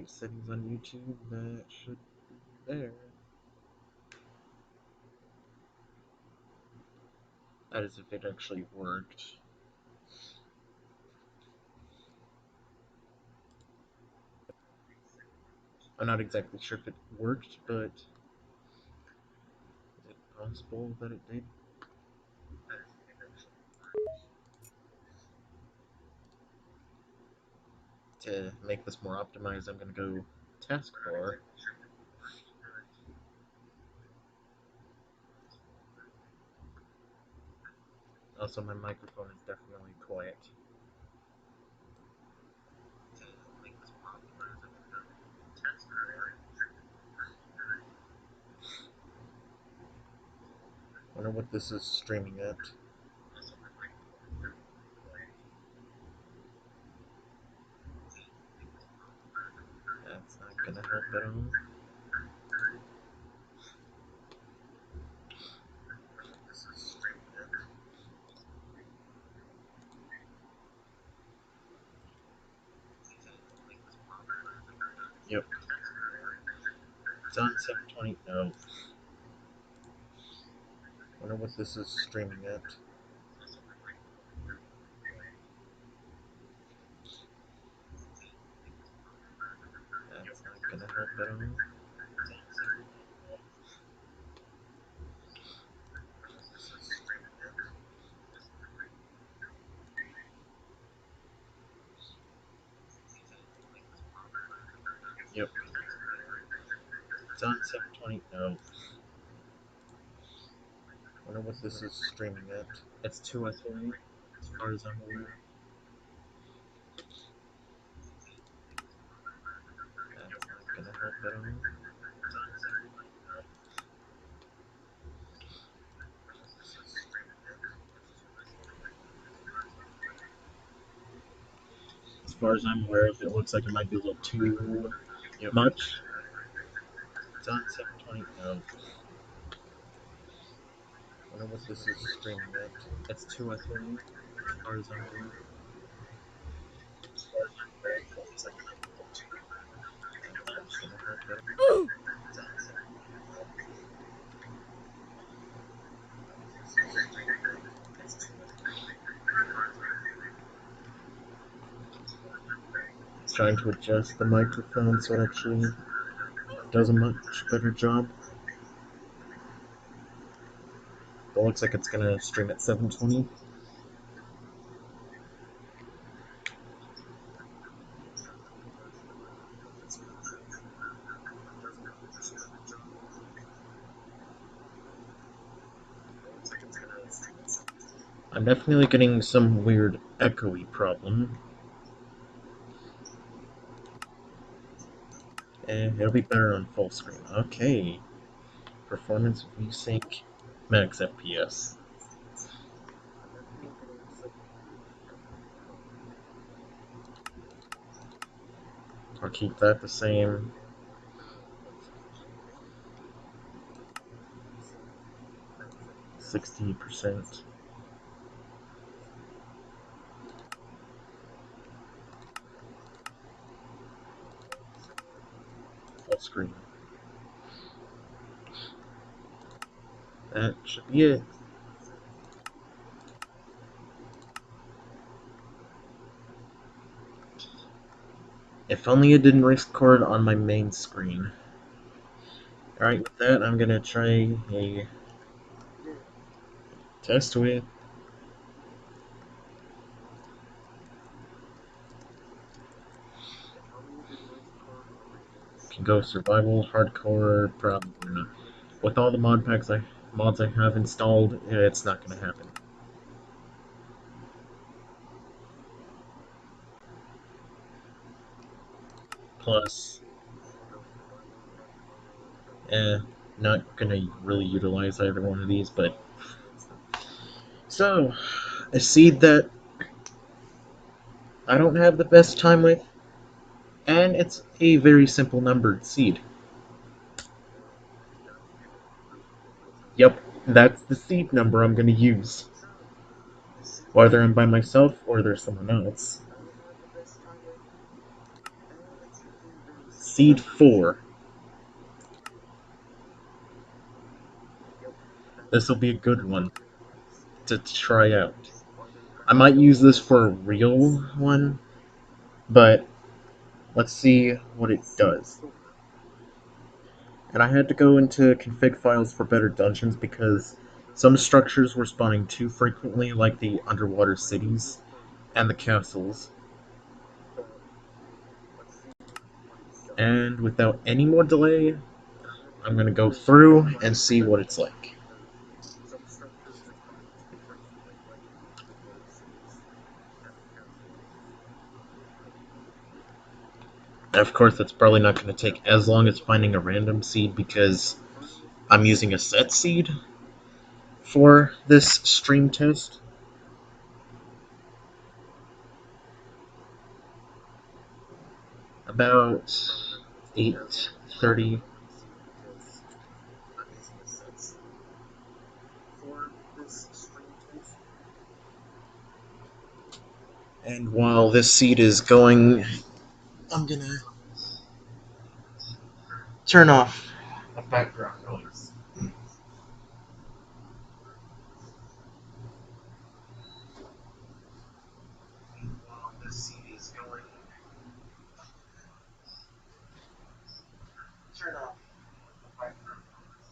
Save settings on YouTube, that should be there. That is if it actually worked. I'm not exactly sure if it worked, but is it possible that it did? To make this more optimized, I'm going to go taskbar. Also, my microphone is definitely quiet. Wonder what this is streaming at. That's not gonna help at all. Yep. It's on 720. No. Wonder what this is streaming at. That's not gonna help at all. Yep. It's on 720. No. Wonder what this is streaming at. It's 203, as far as I'm aware. That's not gonna help at all. As far as I'm aware, it looks like it might be a little too much. It's on 720. No. Wonder what this is streaming at. It's 203, as far as I'm aware. Trying to adjust the microphone so it actually does a much better job. It looks like it's gonna stream at 720. I'm definitely getting some weird echoey problem. It'll be better on full screen. Okay. Performance VSync max FPS. I'll keep that the same. %. Full screen. That should be it. If only it didn't record on my main screen. Alright, with that, I'm gonna try a test with can go survival, hardcore, probably not. With all the mods I have installed, it's not gonna happen. Plus, not gonna really utilize either one of these, but so a seed that I don't have the best time with, and it's a very simple numbered seed. Yep, that's the seed number I'm gonna use. Whether I'm by myself or there's someone else. seed 4. This will be a good one to try out. I might use this for a real one, but let's see what it does. And I had to go into config files for better dungeons because some structures were spawning too frequently, like the underwater cities and the castles. And without any more delay, I'm going to go through and see what it's like. And of course, it's probably not going to take as long as finding a random seed because I'm using a set seed for this stream test. About 8:30. And while this seed is going, I'm gonna turn off the background noise. And while this seed is going, turn off the background noise.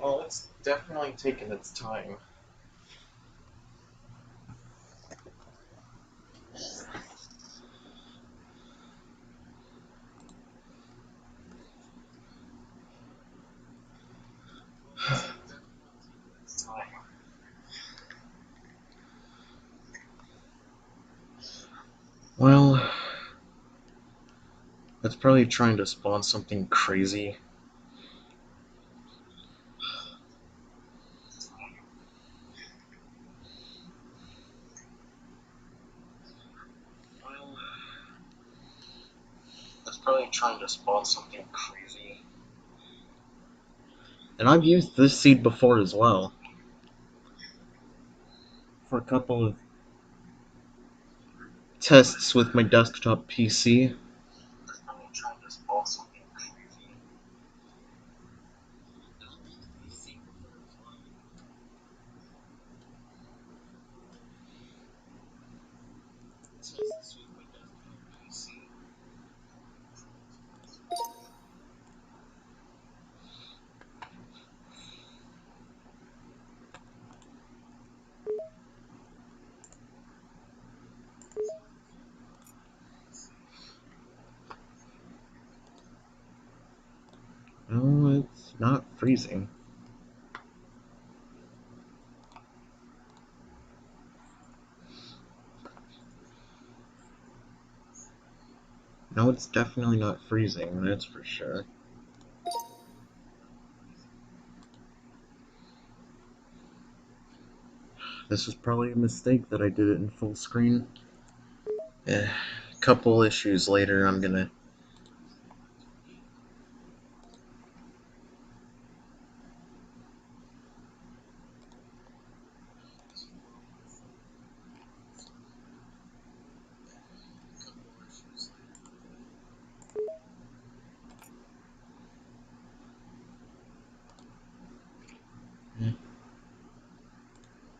Well, it's definitely taken its time. Well, it's probably trying to spawn something crazy. Well, it's probably trying to spawn something crazy. And I've used this seed before as well. For a couple of tests with my desktop PC. It's probably trying to spawn something crazy. No, it's not freezing. No, it's definitely not freezing, that's for sure. This was probably a mistake that I did it in full screen. A couple issues later, I'm gonna...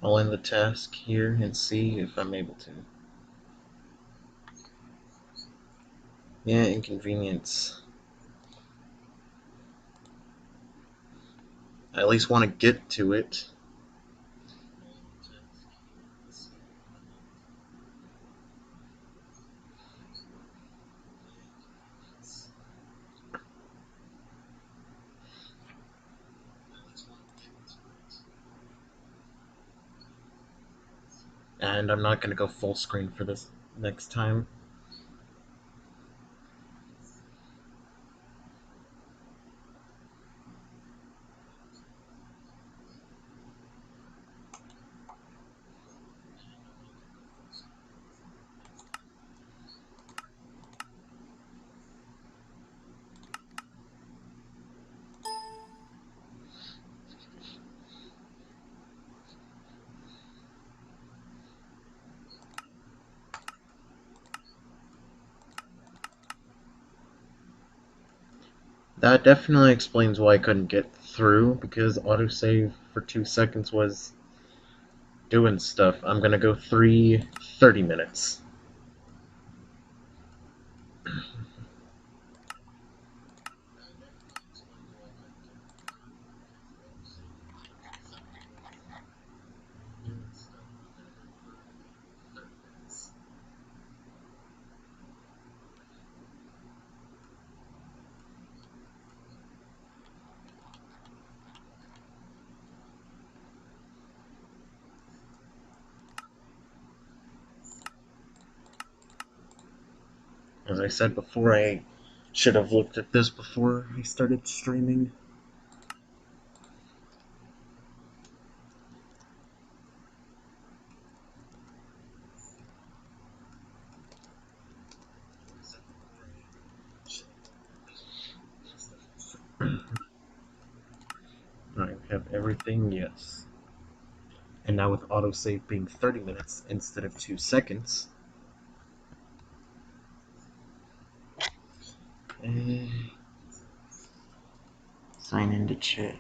I'll end the task here and see if I'm able to. Yeah, inconvenience. I at least want to get to it. And I'm not going to go full screen for this next time. That definitely explains why I couldn't get through, because autosave for 2 seconds was doing stuff. I'm gonna go 30 minutes. As I said before, I should have looked at this before I started streaming. I have everything, yes. And now with autosave being 30 minutes instead of 2 seconds, sign into chat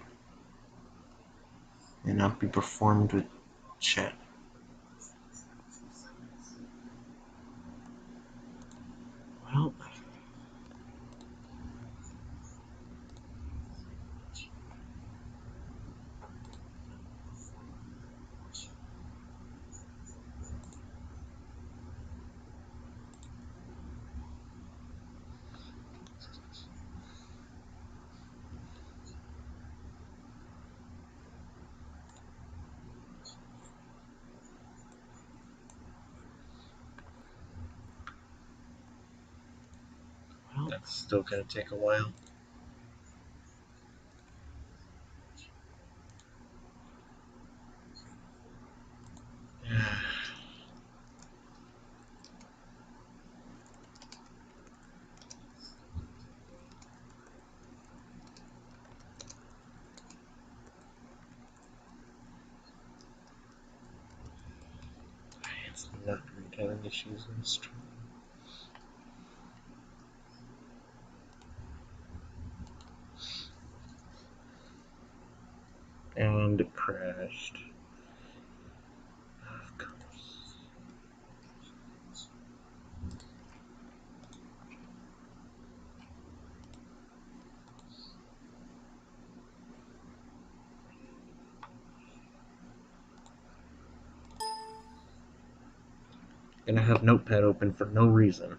and not be performed with chat. Well, that's still gonna take a while. It's not great having issues in the stream. And it crashed. Of course. And I have Notepad open for no reason.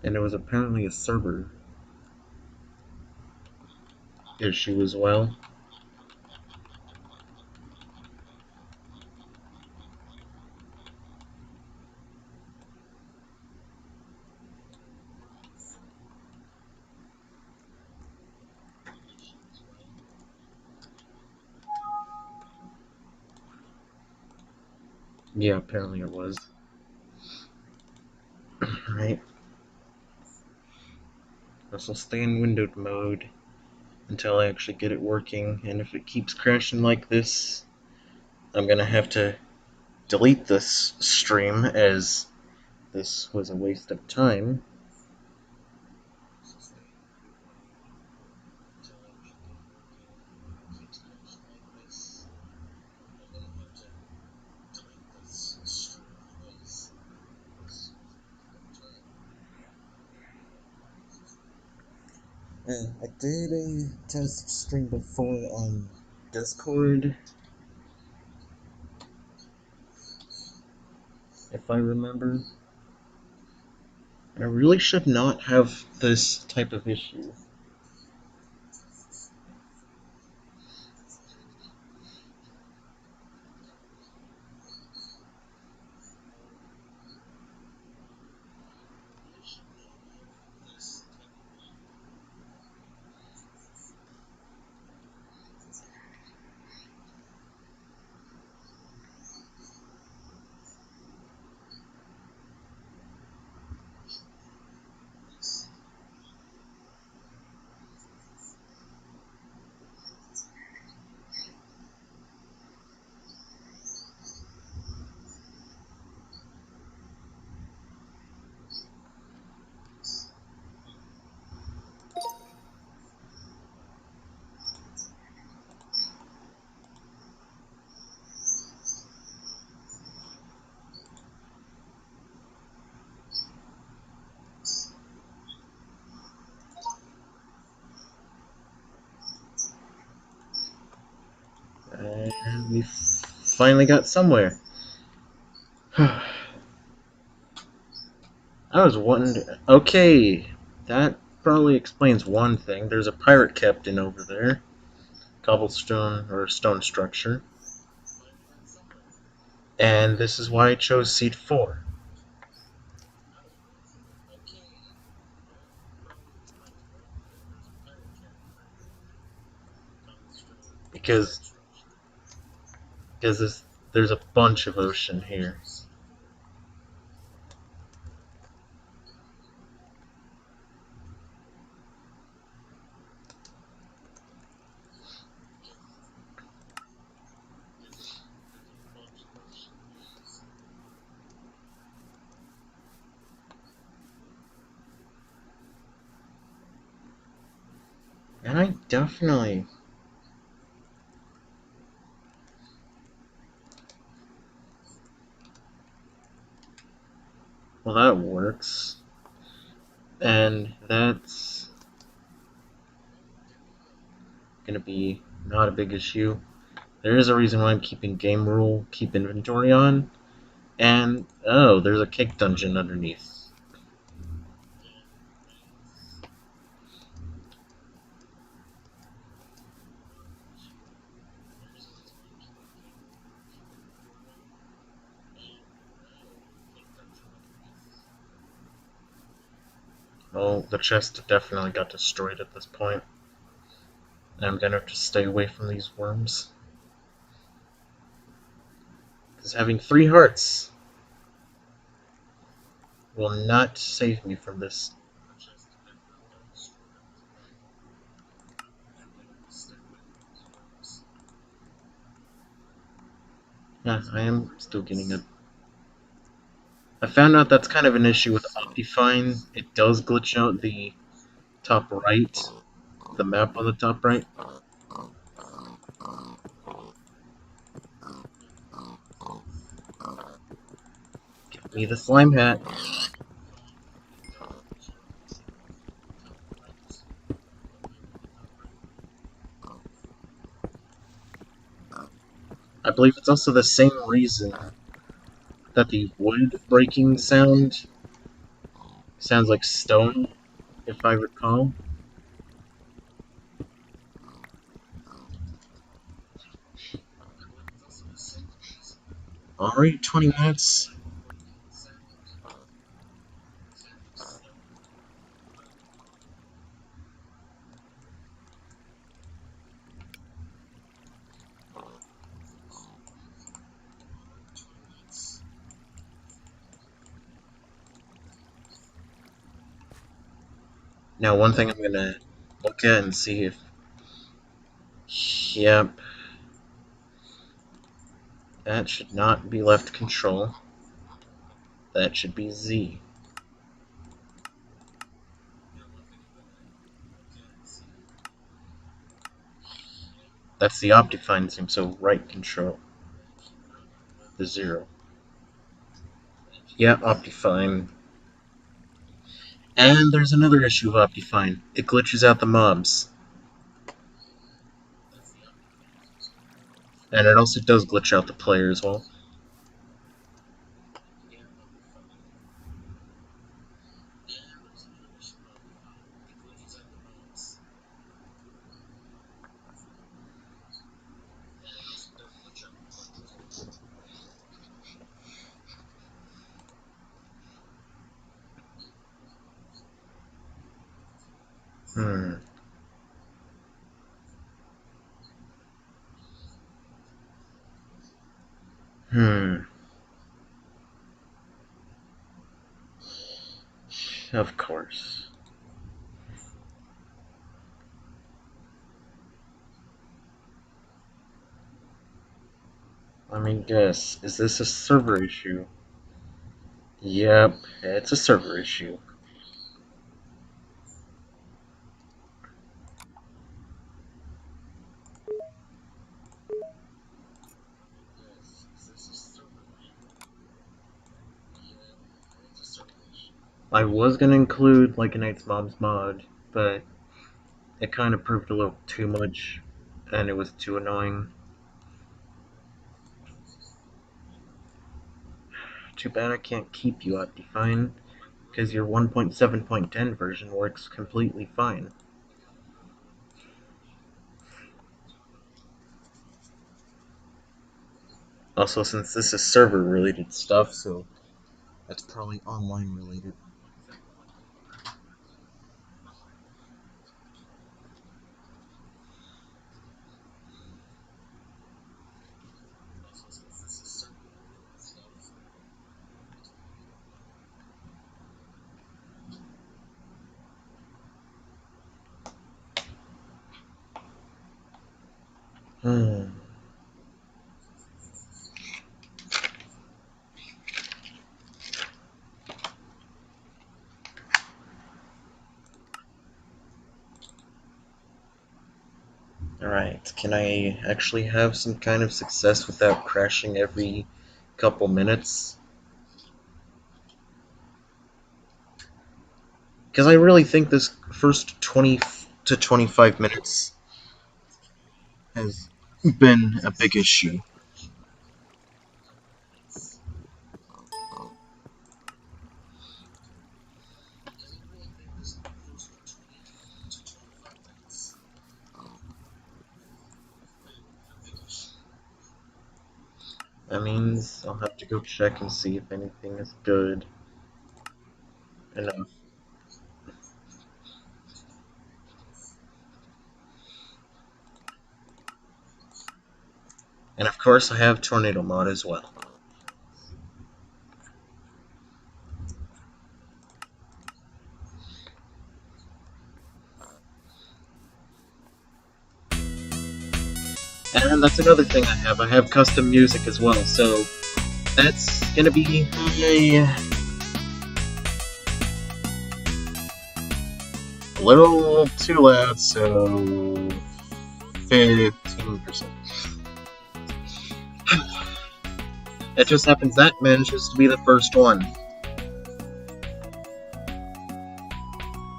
And it was apparently a server issue as well. Yeah, apparently it was. Right. This will stay in windowed mode until I actually get it working, and if it keeps crashing like this, I'm gonna have to delete this stream, as this was a waste of time. I did a test stream before on Discord, if I remember. I really should not have this type of issue. And we finally got somewhere. I was wondering. Okay, that probably explains one thing. There's a pirate captain over there. Cobblestone or stone structure. And this is why I chose seed 4. Because there's a bunch of ocean here. And I definitely... Well, that works. And that's gonna be not a big issue. There is a reason why I'm keeping game rule, keep inventory on. And, oh, there's a cake dungeon underneath. Oh, the chest definitely got destroyed at this point. And I'm gonna have to stay away from these worms. Because having 3 hearts will not save me from this. Yeah, I am still getting it. I found out that's kind of an issue with Optifine. It does glitch out the top right, the map on the top right. Give me the slime hat. I believe it's also the same reason that the wood breaking sound sounds like stone, if I recall. Alright, 20 minutes. Now, one thing I'm gonna look at and see if... Yep. That should not be left control. That should be Z. That's the Optifine seam, so right control. The 0. Yeah, Optifine. And there's another issue of Optifine. It glitches out the mobs. And it also does glitch out the player as well. Hmm. Hmm. Of course. Let me guess. Is this a server issue? Yep, it's a server issue. I was gonna include like a Knight's Mom's mod, but it kind of proved a little too much, and it was too annoying. Too bad I can't keep you up Define, because your 1.7.10 version works completely fine. Also, since this is server related stuff, so that's probably online related. Hmm. Alright, can I actually have some kind of success without crashing every couple minutes? Because I really think this first 20 to 25 minutes has been a big issue. That means I'll have to go check and see if anything is good enough. And of course, I have Tornado Mod as well. And that's another thing I have. I have custom music as well, so that's gonna be a little too loud, so 15%. It just happens that manages to be the first one.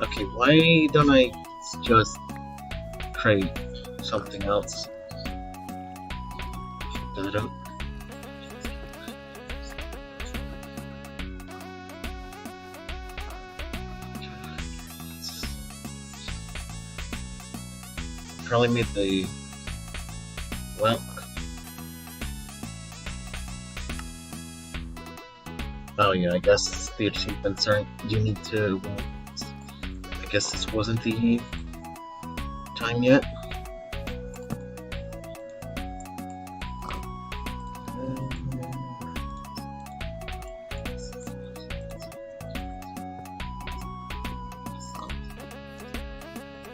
Okay, why don't I just create something else? Probably made the... well... oh yeah, I guess the achievements aren't unique to... well, I guess this wasn't the time yet.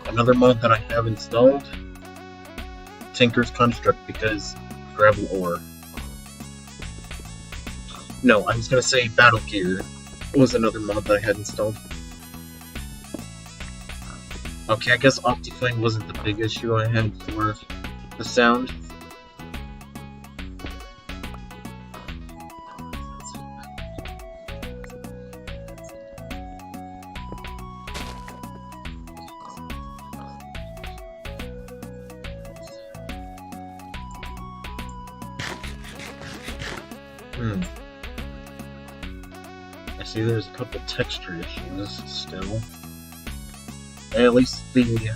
Another mod that I have installed, Tinker's Construct, because gravel ore. No, I was gonna say Battle Gear was another mod that I had installed. Okay, I guess Optifine wasn't the big issue I had for the sound. Hmm. I see there's a couple texture issues still. At least the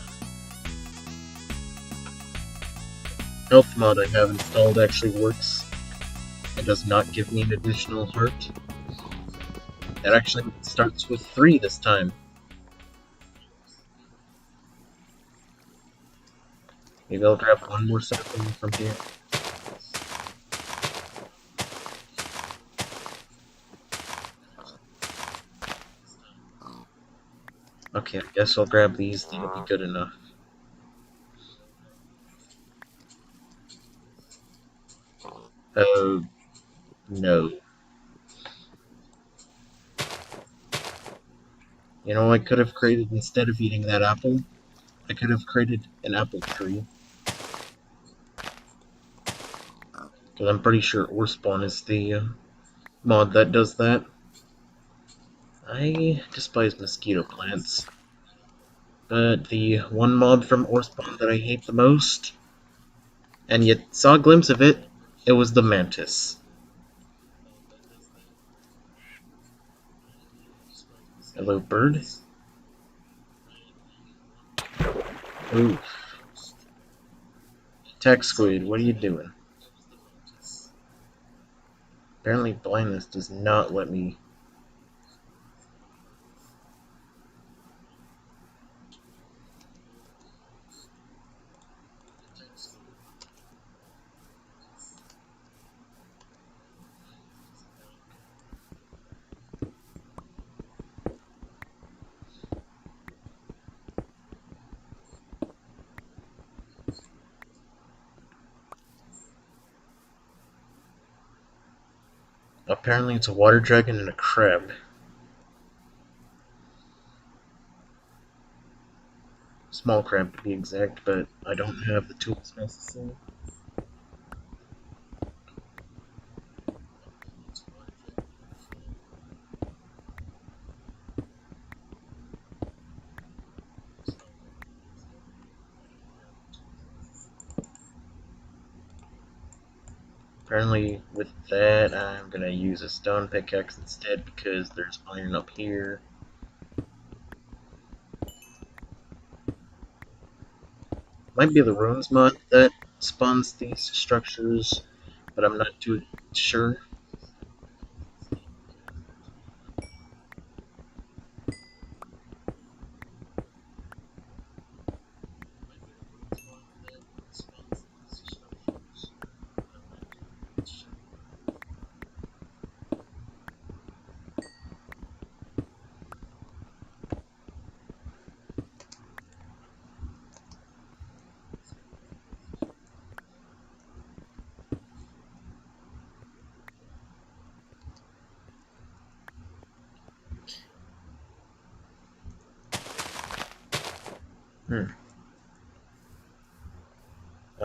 health mod I have installed actually works. It does not give me an additional heart. It actually starts with 3 this time. Maybe I'll grab one more sapling from here. Okay, I guess I'll grab these, that'll be good enough. Oh, no. You know, I could have created, instead of eating that apple, I could have created an apple tree. Because I'm pretty sure ore spawn is the mod that does that. I despise mosquito plants. But the one mob from ore spawn that I hate the most, and yet saw a glimpse of it, it was the mantis. Hello, bird. Oof. Tech Squid, what are you doing? Apparently blindness does not let me... Apparently it's a water dragon and a crab. Small crab to be exact, but I don't have the tools necessary. Apparently with that I'm gonna use a stone pickaxe instead because there's iron up here. Might be the runes mod that spawns these structures, but I'm not too sure.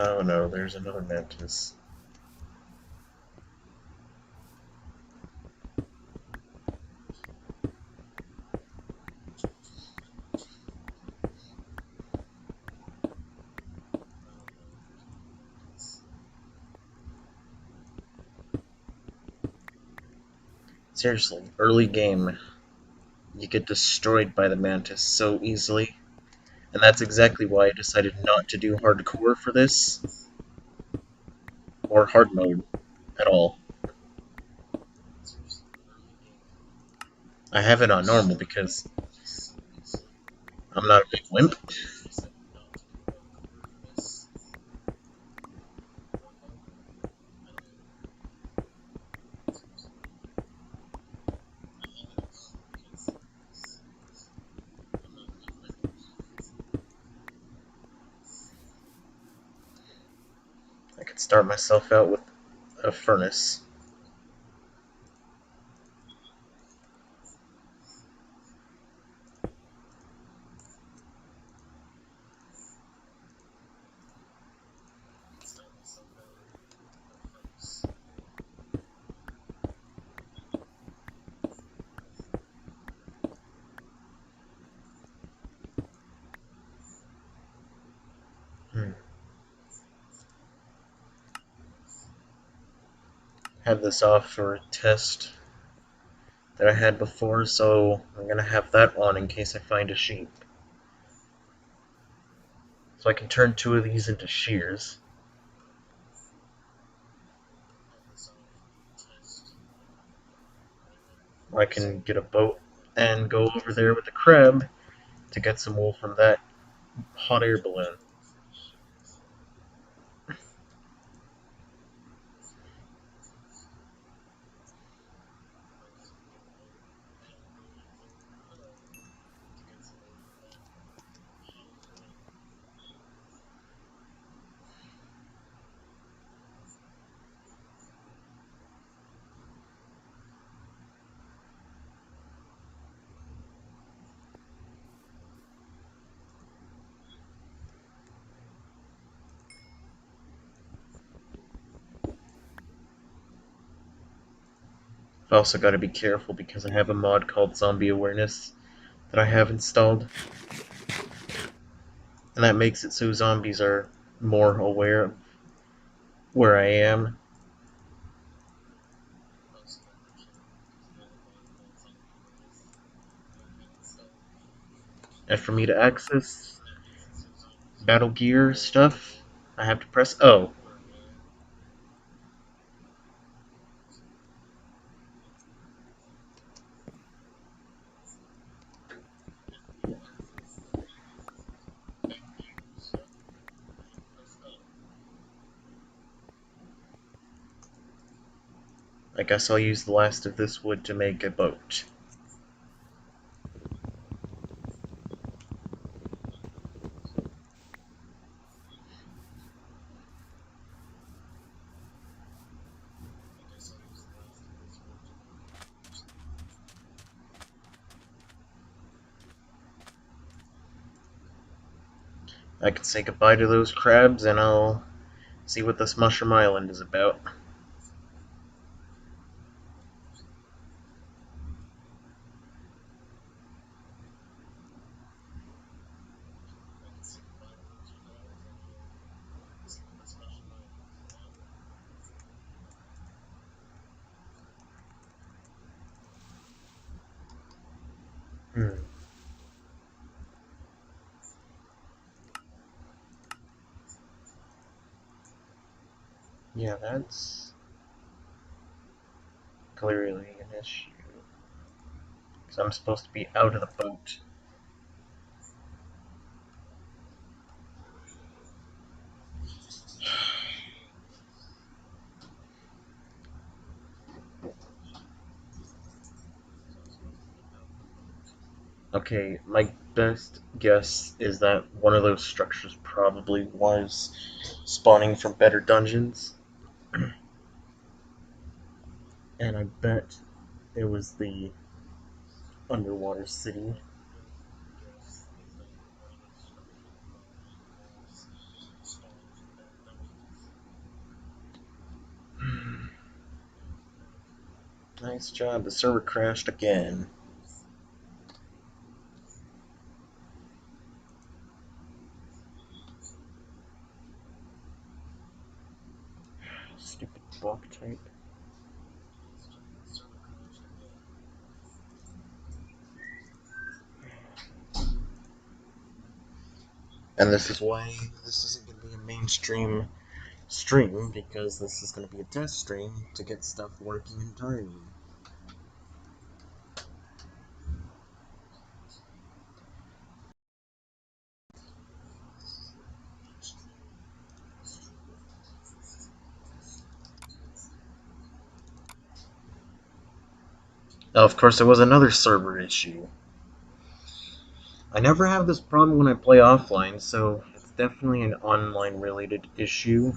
Oh no, there's another mantis. Seriously, early game, you get destroyed by the mantis so easily. And that's exactly why I decided not to do hardcore for this, or hard mode at all. I have it on normal because I'm not a big wimp. I could start myself out with a furnace. had this off for a test that I had before, so I'm gonna have that on in case I find a sheep. So I can turn 2 of these into shears. I can get a boat and go over there with the crab to get some wool from that hot air balloon. I've also got to be careful because I have a mod called Zombie Awareness that I have installed, and that makes it so zombies are more aware of where I am. And for me to access battle gear stuff, I have to press O. I guess I'll use the last of this wood to make a boat. I can say goodbye to those crabs and I'll see what this Mushroom Island is about. Hmm. Yeah, that's clearly an issue. Because I'm supposed to be out of the boat. Okay, my best guess is that one of those structures probably was spawning from better dungeons. And I bet it was the underwater city. Nice job, the server crashed again. Stupid block type. And this is why this isn't going to be a mainstream stream, because this is going to be a test stream to get stuff working entirely. Now, of course, there was another server issue. I never have this problem when I play offline, so it's definitely an online related issue.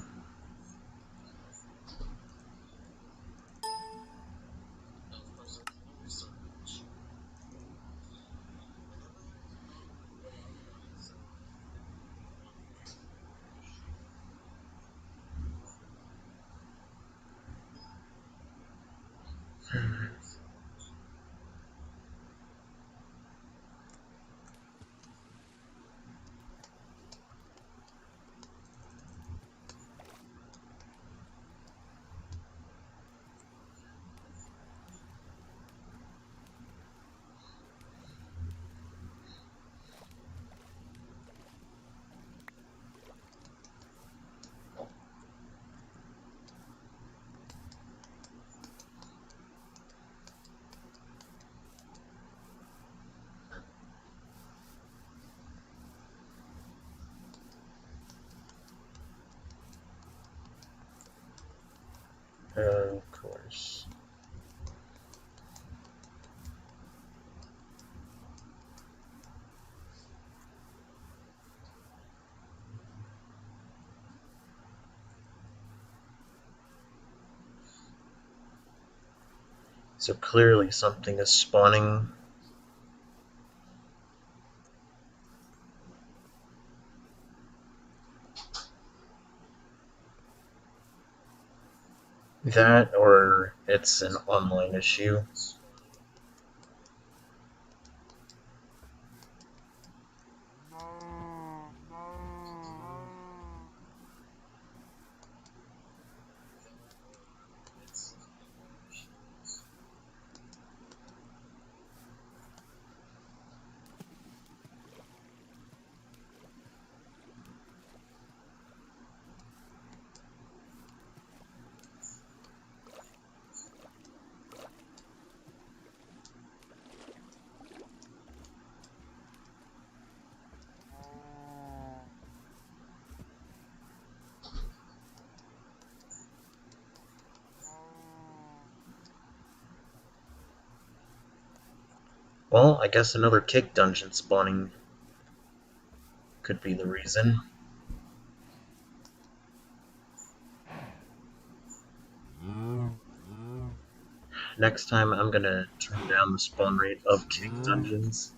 Of course. So clearly something is spawning. That, or it's an online issue. Well, I guess another kick dungeon spawning could be the reason. Next time I'm gonna turn down the spawn rate of kick dungeons.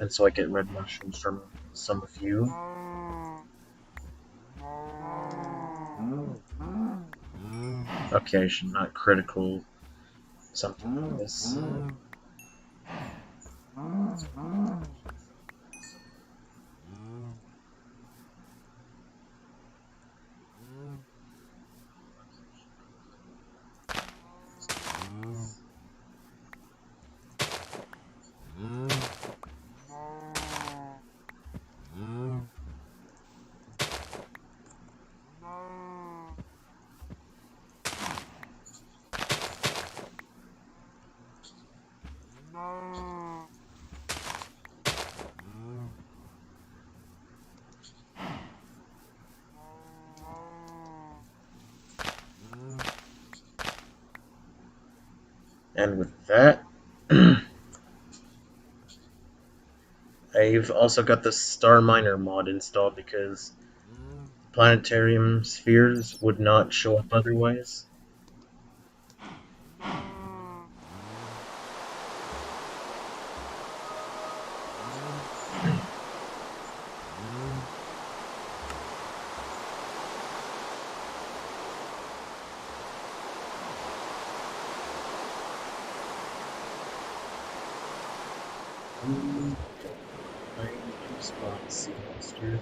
And so I get red mushrooms from some of you. Okay, I should not critical something like this. And with that, I've also got the Star Miner mod installed because planetarium spheres would not show up otherwise. I do spawn a sea monster.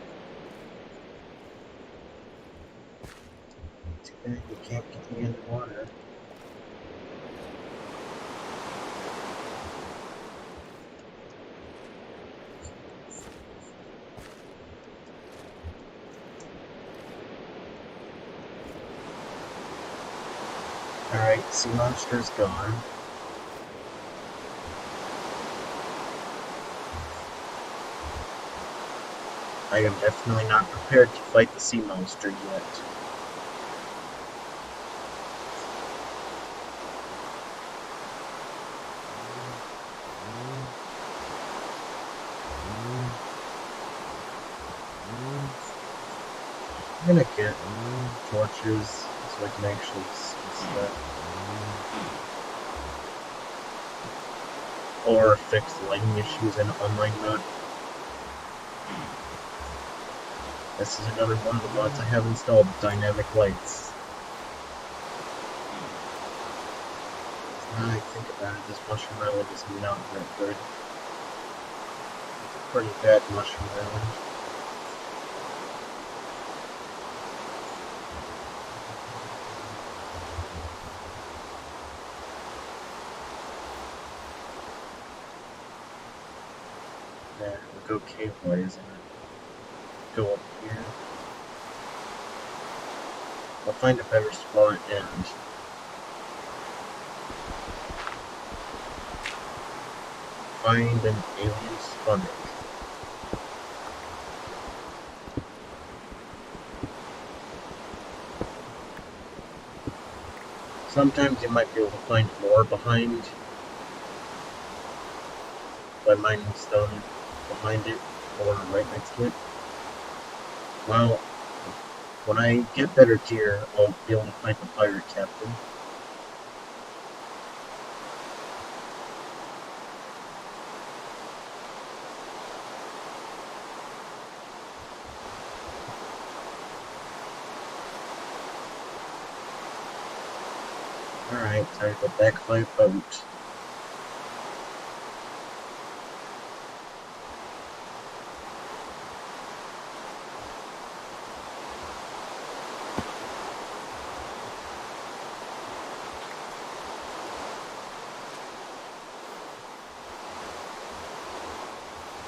Too bad you can't get me in the water. Alright, sea monster's gone. I am definitely not prepared to fight the sea monster yet. I'm gonna get torches so I can actually see stuff. Or fix lighting issues in online mode. This is another one of the mods I have installed, dynamic lights. Now I think about it, this mushroom island is not that good. It's a pretty bad mushroom island. Yeah, we'll go cave-wise and go up here. I'll find a better spot and find an alien stomach. Sometimes you might be able to find more behind by mining stone behind it or right next to it. Well, when I get better gear, I'll be able to find the pirate captain. Alright, time to go back by boat.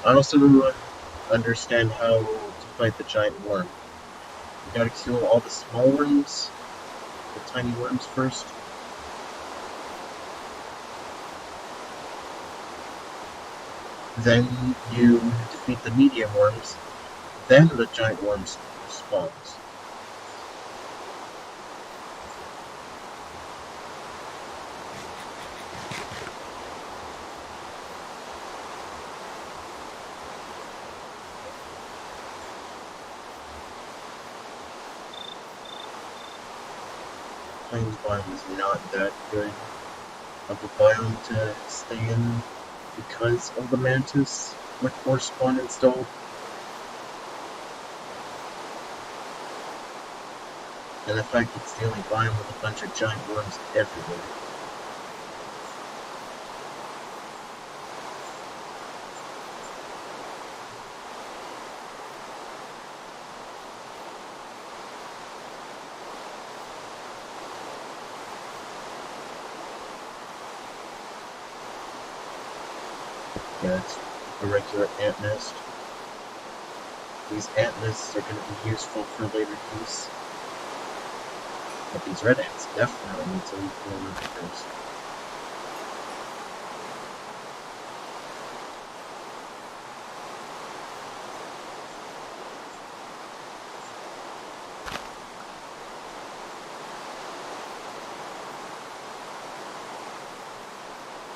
I also understand how to fight the giant worm. You gotta kill all the small worms, the tiny worms first. Then you defeat the medium worms, then the giant worm spawns. Plains biome is not that good of a biome to stay in because of the mantis with force spawn installed. And the fact it's the only biome with a bunch of giant worms everywhere. Yeah, it's a regular ant nest. These ant nests are going to be useful for later use. But these red ants definitely need to leave more first.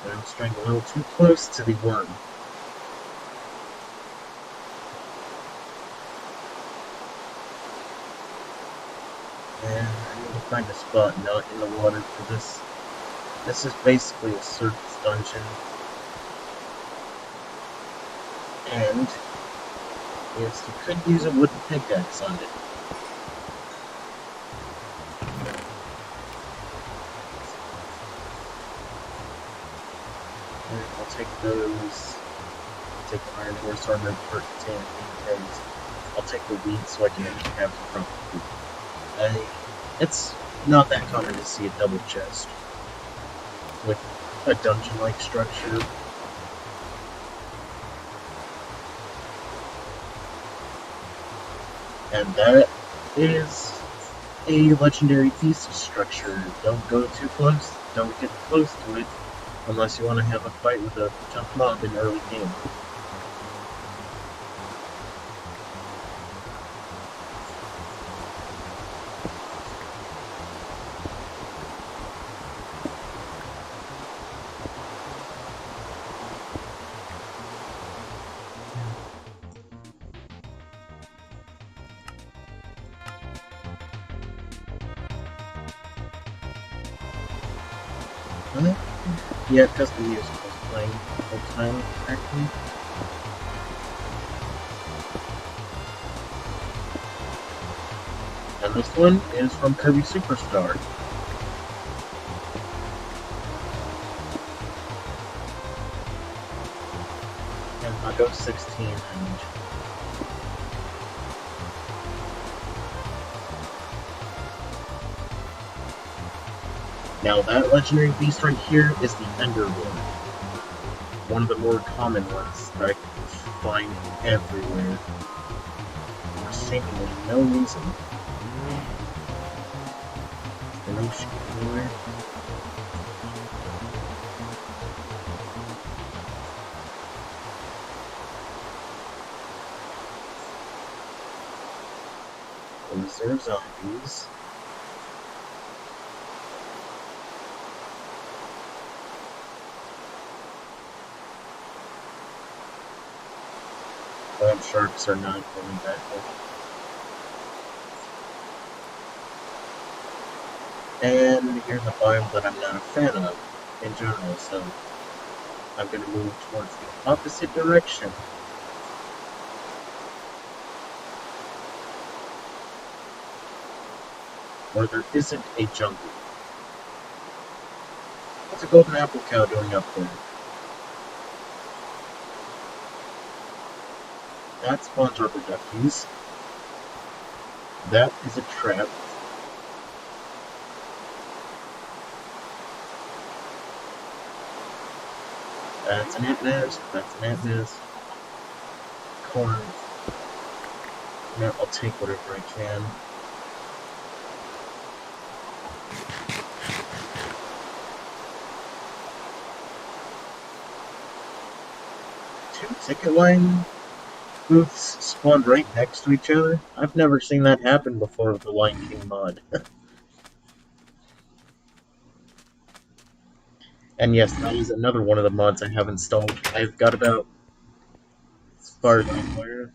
I'm straying a little too close to the worm. And I need to find a spot not in the water for this. This is basically a surface dungeon. And yes, you could use a wooden pickaxe on it. I'll take those. I'll take the iron horse armor for container eggs. I'll take the weed so I can actually have some proper food. It's not that common to see a double chest with a dungeon-like structure. And that is a legendary thesis structure. Don't go too close, don't get close to it, unless you want to have a fight with a tough mob in early game. Yeah, because the music was playing the whole time, actually. And this one is from Kirby Superstar. And I'll go 16 and... Now that legendary beast right here is the Ender Worm. One of the more common ones that I can find everywhere. For seemingly no reason. Ocean cooler. Reserve zombies. Land sharks are not really that good. And here's a biome that I'm not a fan of in general, so I'm going to move towards the opposite direction. Where there isn't a jungle. What's a golden apple cow doing up there? That spawns rubber duckies. That is a trap. That's an ant nest. That's an ant nest. Corn. Yeah, I'll take whatever I can. Two ticket line booths spawned right next to each other. I've never seen that happen before with the Lion King mod. And yes, that is another one of the mods I have installed. I've got about, as far as I'm aware,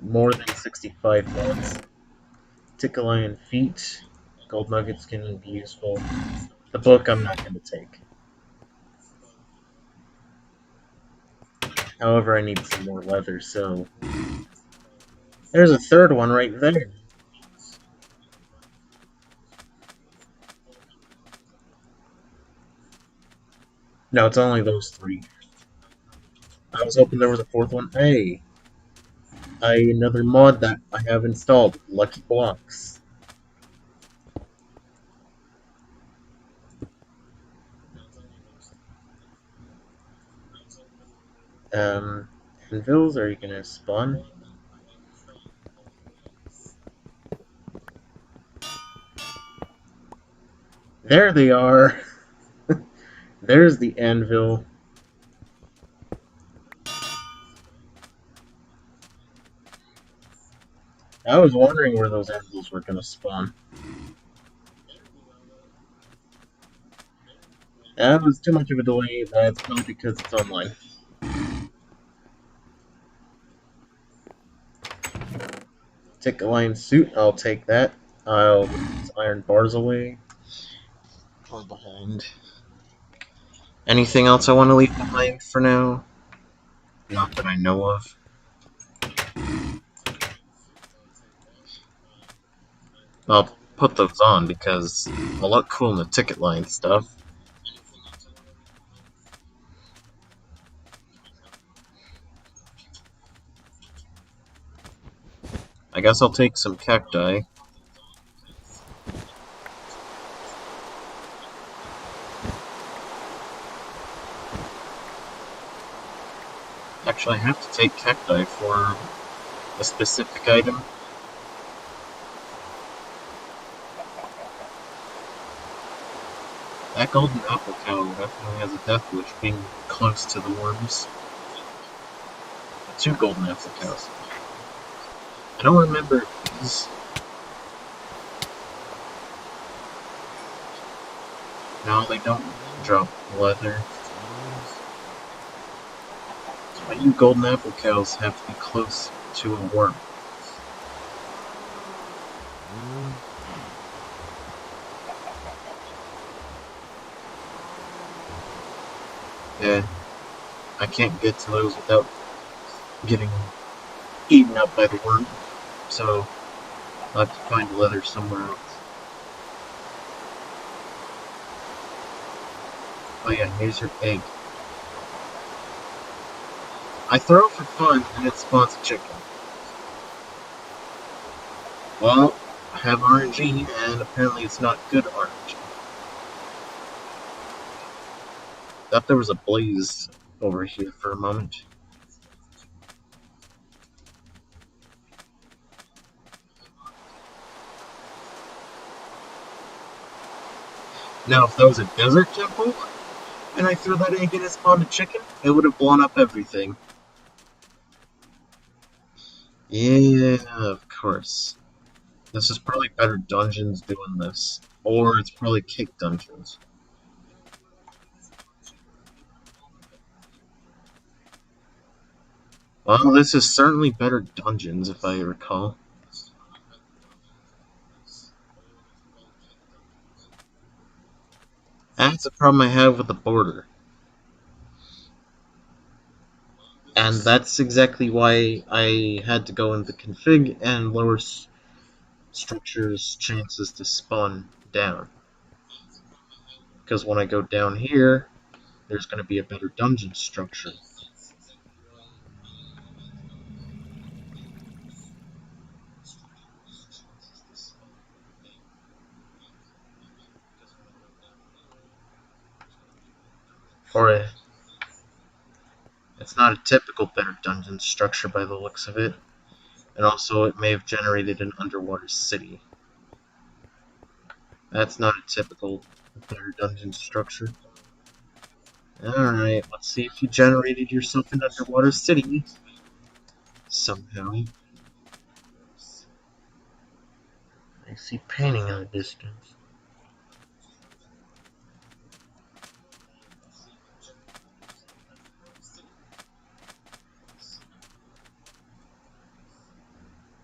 more than 65 mods. Ticket line feet. Gold nuggets can be useful. The book I'm not going to take. However, I need some more leather, so... There's a third one right there. No, it's only those three. I was hoping there was a fourth one. Hey! Another mod that I have installed. Lucky Blocks. Anvils, are you gonna spawn? There they are! There's the anvil. I was wondering where those anvils were gonna spawn. That was too much of a delay. That's probably because it's online. Ticket line suit, I'll take that. I'll put these iron bars away. Or behind. Anything else I want to leave behind for now? Not that I know of. I'll put those on because they'll look cool in the ticket line stuff. I guess I'll take some cacti. Actually, I have to take cacti for a specific item. That golden apple cow definitely has a death wish, being close to the worms. Two golden apple cows. I don't remember these. No, they don't drop leather. Why do golden apple cows have to be close to a worm? Yeah, I can't get to those without getting eaten up by the worm, so I'll have to find leather somewhere else. Oh yeah, here's your egg. I throw for fun and it spawns a chicken. Well, I have RNG and apparently it's not good RNG. Thought there was a blaze over here for a moment. Now, if that was a desert temple, and I threw that egg and it spawned a chicken, it would have blown up everything. Yeah, of course. This is probably better dungeons doing this. Or it's probably cake dungeons. Well, this is certainly better dungeons, if I recall. That's the problem I have with the border. And that's exactly why I had to go into config and lower structures' chances to spawn down. Because when I go down here, there's going to be a better dungeon structure. Or it's not a typical better dungeon structure by the looks of it. And also, it may have generated an underwater city. That's not a typical better dungeon structure. Alright, let's see if you generated yourself an underwater city somehow. I see painting in the distance.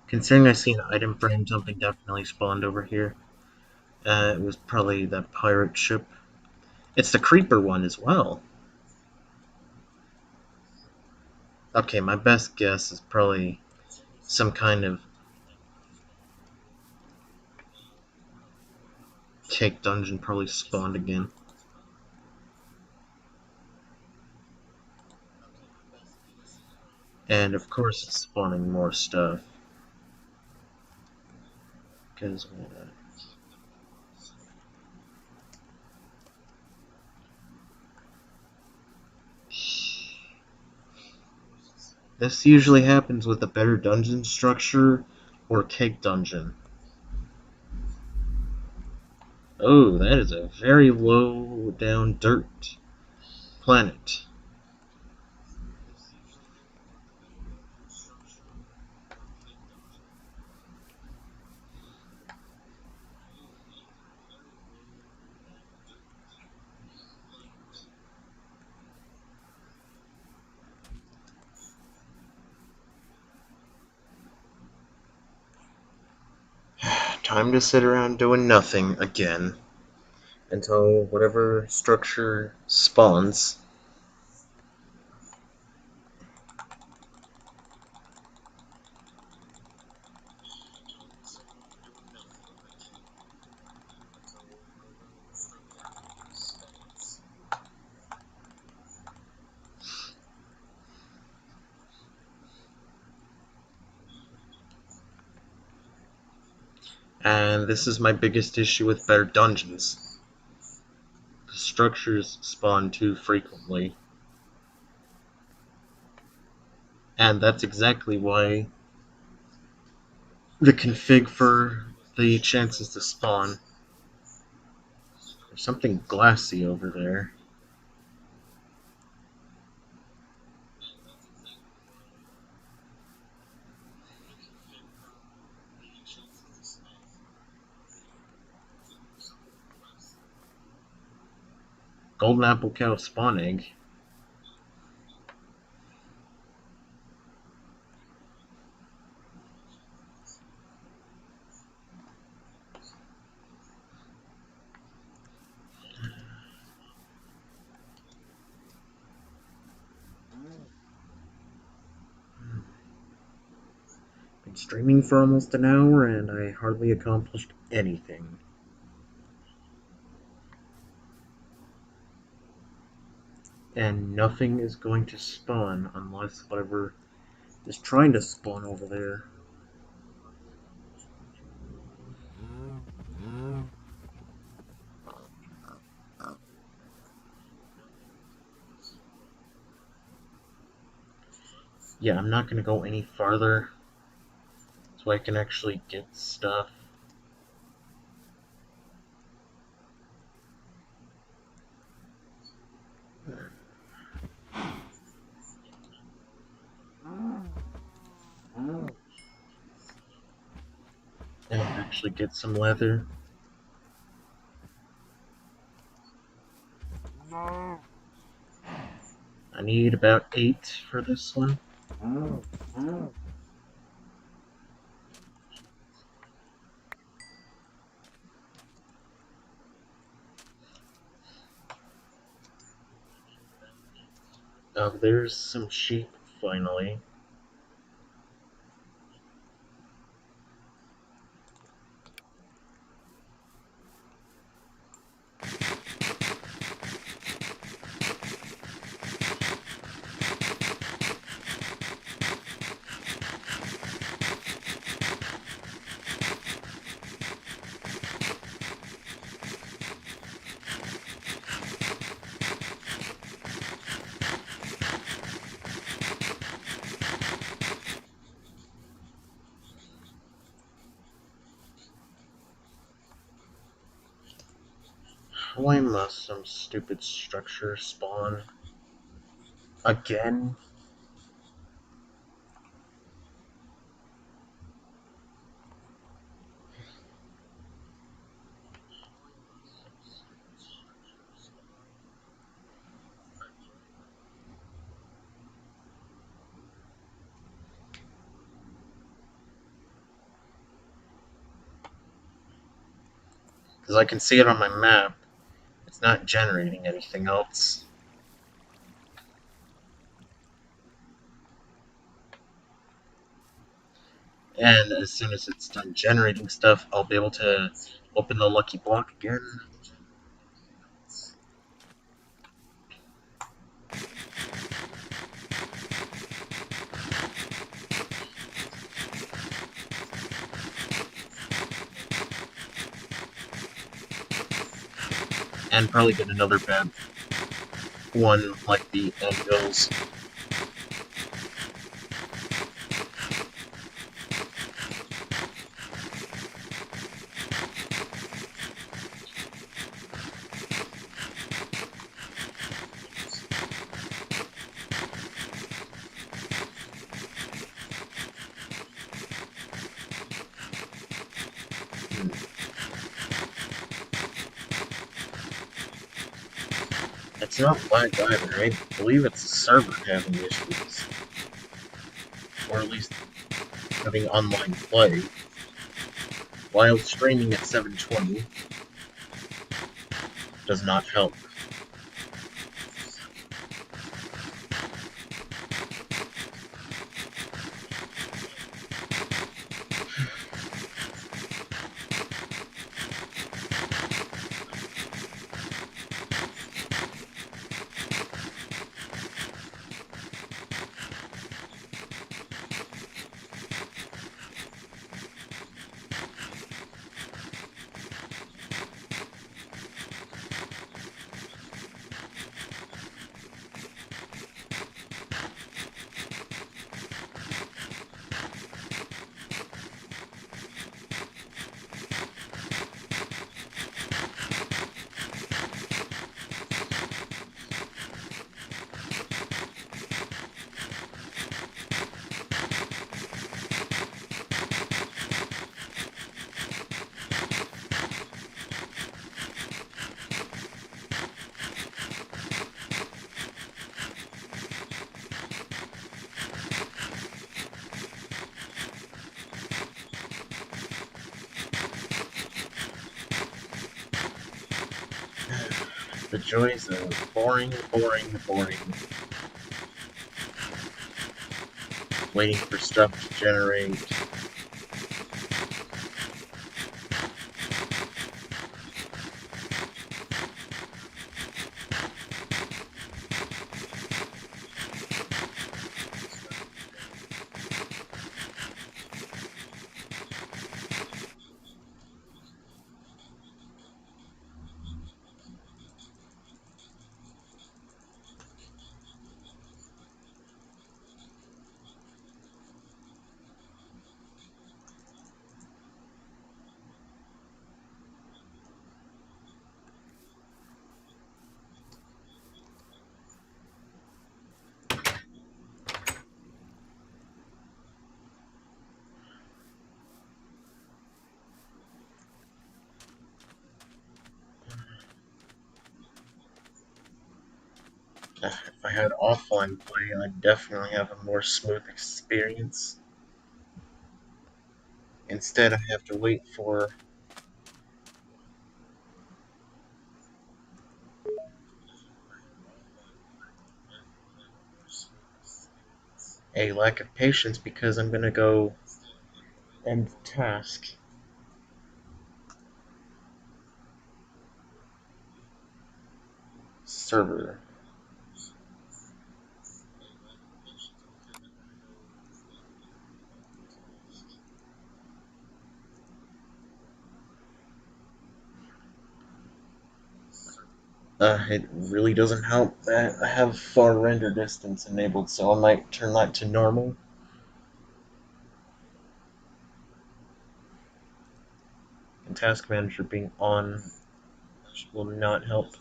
Considering I see an item frame, something definitely spawned over here. It was probably that pirate ship. It's the creeper one as well. Okay, my best guess is probably some kind of cake dungeon probably spawned again. And of course it's spawning more stuff. Because this usually happens with a better dungeon structure or cake dungeon. Oh, that is a very low down dirt planet. Time to sit around doing nothing again until whatever structure spawns. And this is my biggest issue with better dungeons. The structures spawn too frequently. And that's exactly why the config for the chances to spawn. There's something glassy over there. Golden apple cow spawn egg. Been streaming for almost an hour and I hardly accomplished anything. And nothing is going to spawn unless whatever is trying to spawn over there. Yeah, I'm not going to go any farther so I can actually get stuff. and actually get some leather. I need about 8 for this one. There's some sheep, finally. Why must some stupid structure spawn again? Because I can see it on my map. It's not generating anything else. And as soon as it's done generating stuff, I'll be able to open the lucky block again. And probably get another bad one like the anvils. It's not lag either. I believe it's the server having issues. Or at least having online play. While streaming at 720 does not help. The joys of boring, waiting for stuff to generate. If I had offline play, I'd definitely have a more smooth experience. Instead, I have to wait for a lack of patience because I'm gonna go end task. Server. It really doesn't help that I have far render distance enabled, so I might turn that to normal. And task manager being on will not help.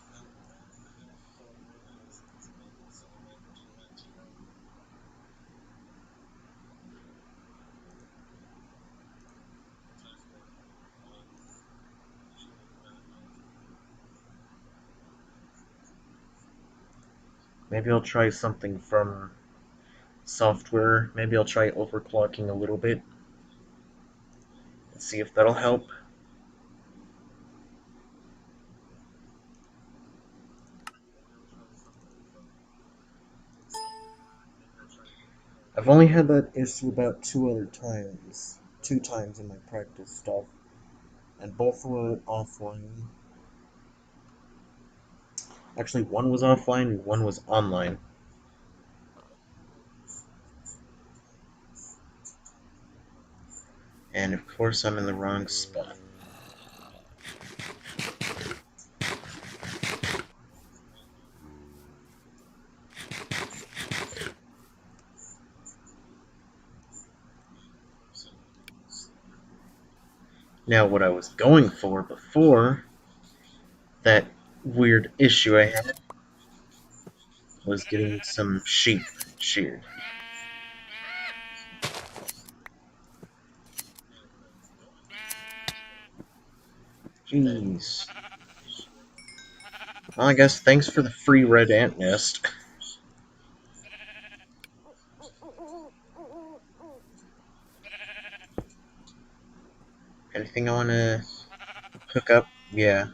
Maybe I'll try something from software. Maybe I'll try overclocking a little bit and see if that'll help. I've only had that issue about two times in my practice stuff, and both were offline. Actually, one was offline and one was online. And of course, I'm in the wrong spot. Now, what I was going for before that weird issue I had was getting some sheep sheared. Jeez. Well, I guess thanks for the free red ant nest. Anything I want to cook up? Yeah.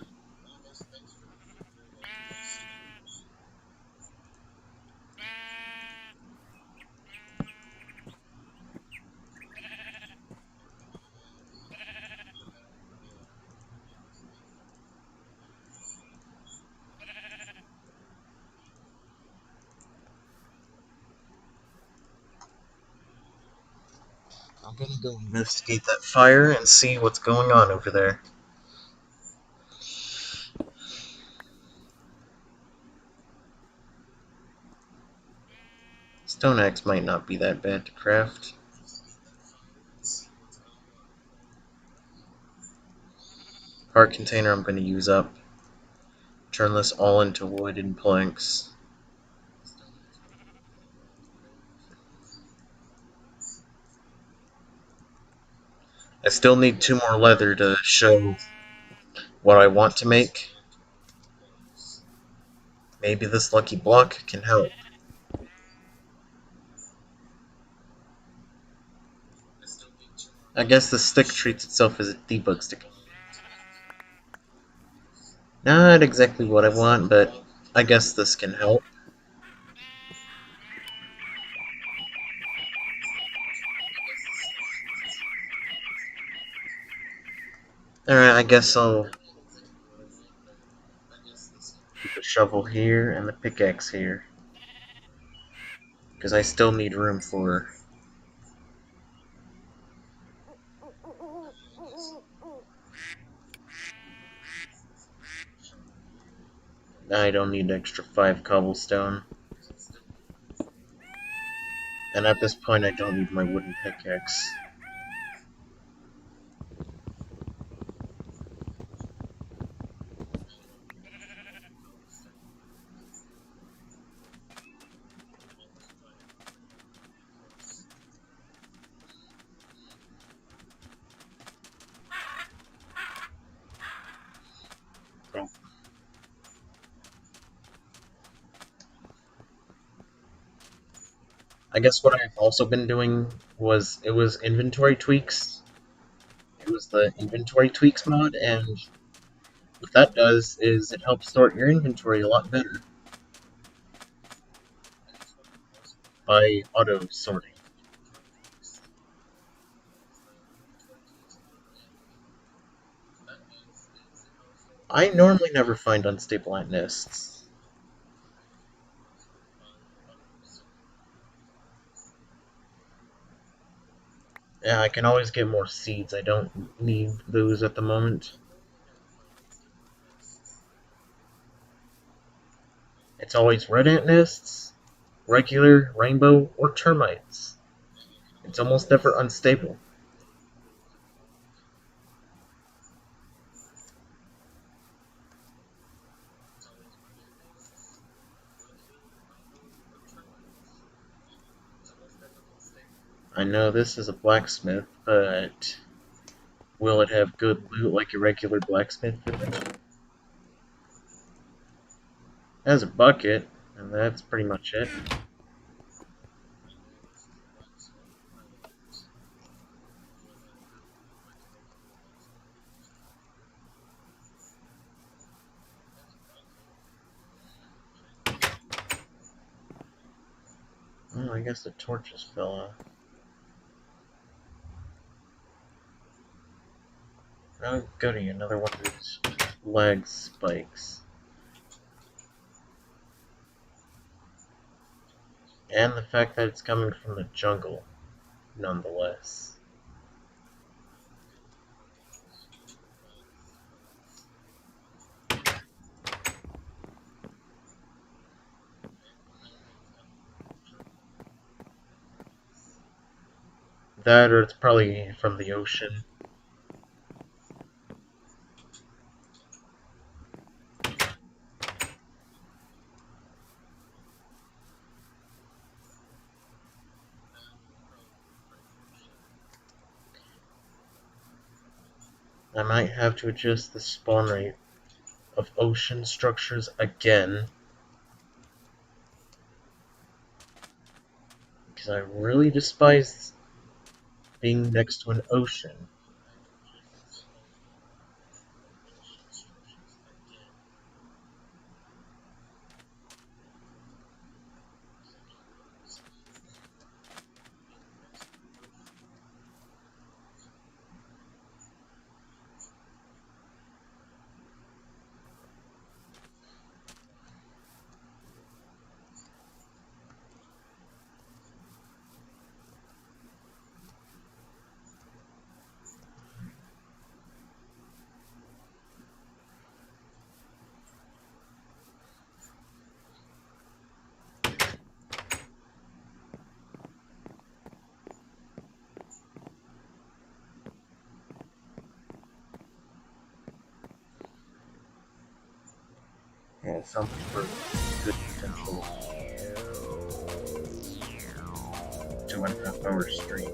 I'm gonna go investigate that fire and see what's going on over there. Stone axe might not be that bad to craft. Heart container I'm gonna use up. Turn this all into wooden planks. I still need 2 more leather to show what I want to make. Maybe this lucky block can help. I guess the stick treats itself as a debug stick. Not exactly what I want, but I guess this can help. Alright, I guess I'll keep the shovel here and the pickaxe here. Because I still need room for... I don't need extra 5 cobblestone. And at this point I don't need my wooden pickaxe. Oh. I guess what I've also been doing was inventory tweaks. It was the inventory tweaks mod, and what that does is it helps sort your inventory a lot better by auto sorting. I normally never find unstable ant nests. Yeah, I can always get more seeds. I don't need those at the moment. It's always red ant nests, regular, rainbow, or termites. It's almost never unstable. I know this is a blacksmith, but will it have good loot like a regular blacksmith village? It has a bucket, and that's pretty much it. Oh, I guess the torches fell off. Oh, goody, another one of these lag spikes. And the fact that it's coming from the jungle, nonetheless. That, or it's probably from the ocean. I might have to adjust the spawn rate of ocean structures again, because I really despise being next to an ocean. Yeah, something for good potential 2.5 hour stream.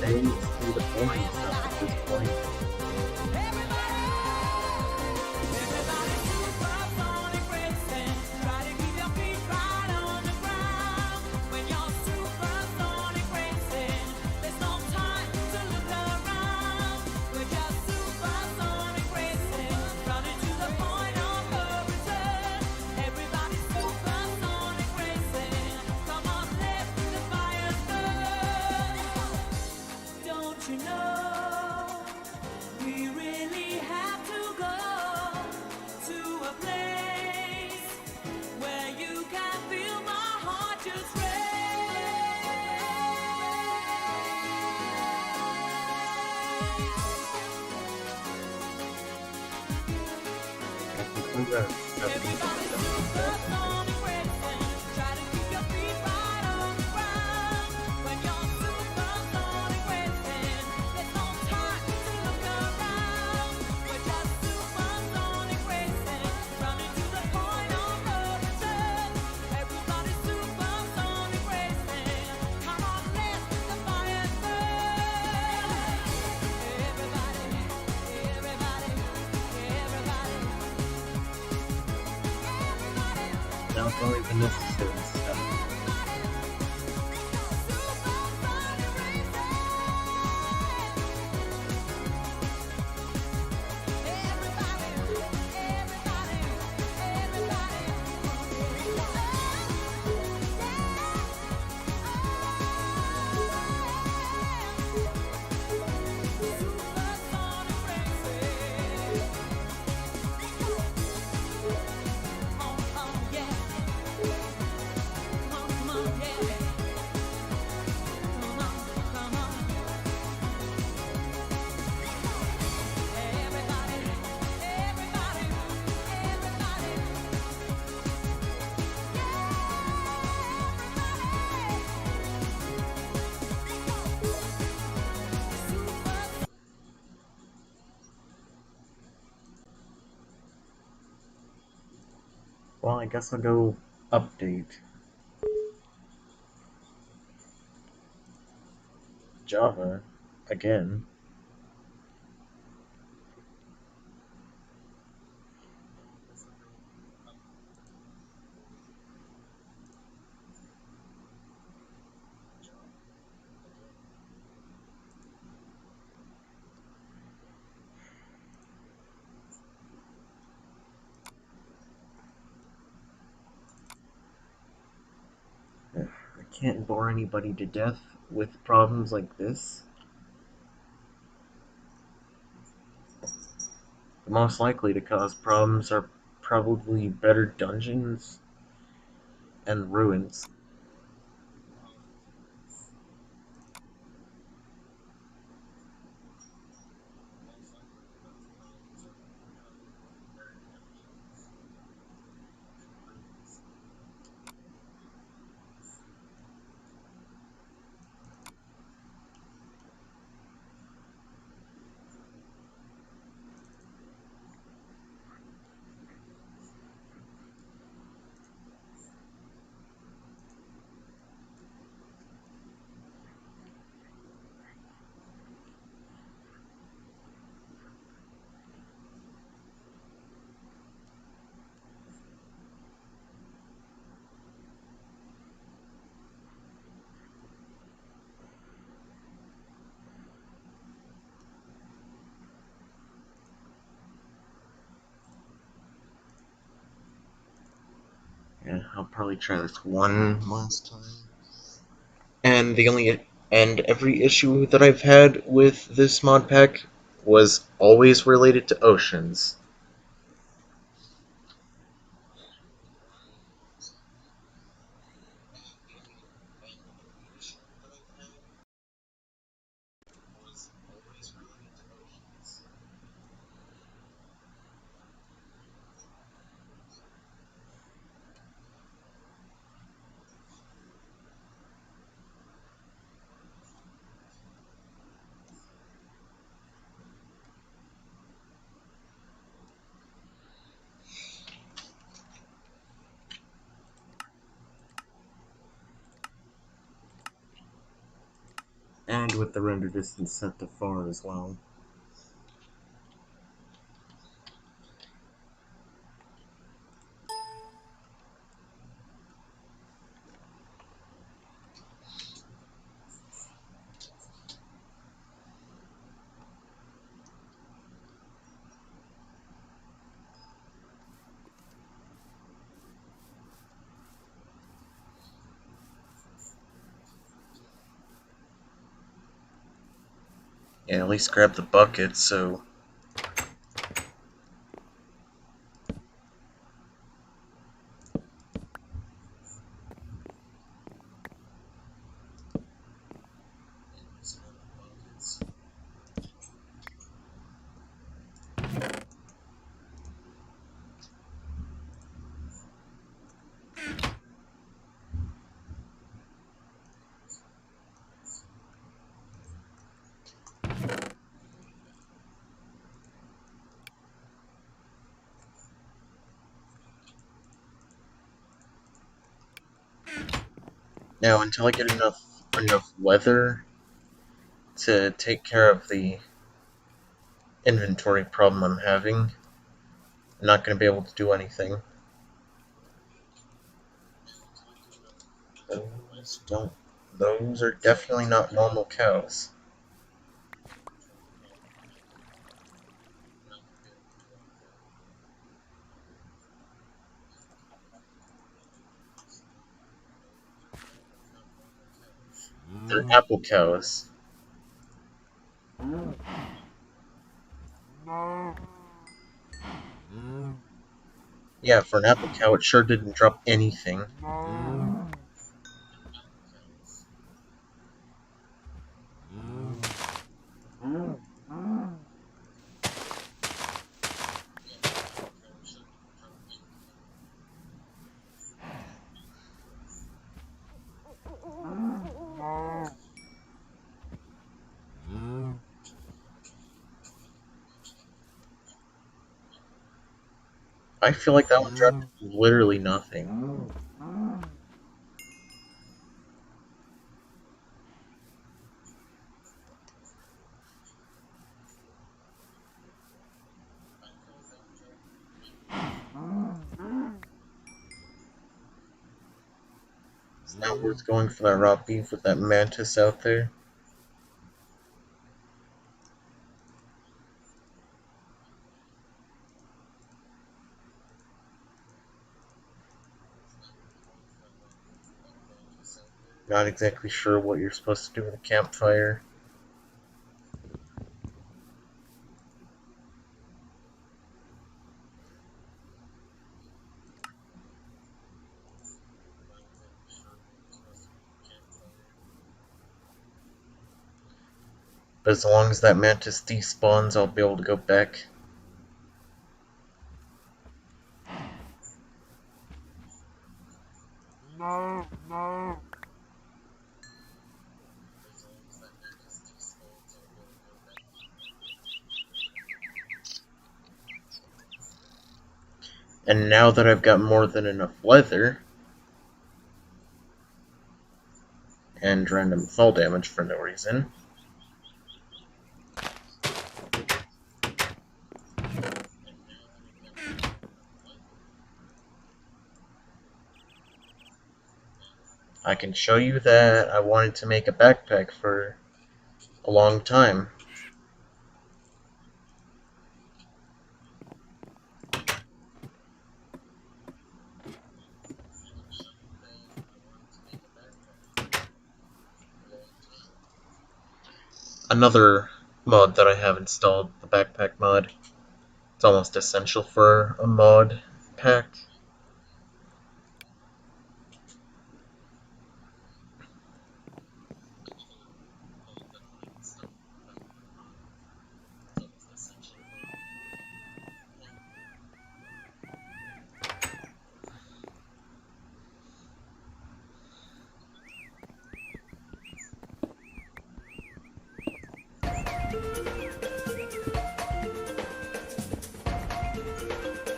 They see the boring stuff at this point. I conclude that 70% now it's not even necessary stuff. Well, I guess I'll go update. Java, again. I can't bore anybody to death with problems like this. The most likely to cause problems are probably better dungeons and ruins. Yeah, I'll probably try this one last time. And every issue that I've had with this mod pack was always related to oceans. And with the render distance set to 4 as well. Yeah, at least grab the bucket, so... Now, until I get enough leather to take care of the inventory problem I'm having, I'm not going to be able to do anything. Those are definitely not normal cows. They're apple cows. Yeah, for an apple cow, it sure didn't drop anything. I feel like that one dropped literally nothing. It's not worth going for that raw beef with that mantis out there. Not exactly sure what you're supposed to do with a campfire. But as long as that mantis despawns, I'll be able to go back. And now that I've got more than enough leather, and random fall damage for no reason, I can show you that I wanted to make a backpack for a long time. Another mod that I have installed, the backpack mod. It's almost essential for a mod pack.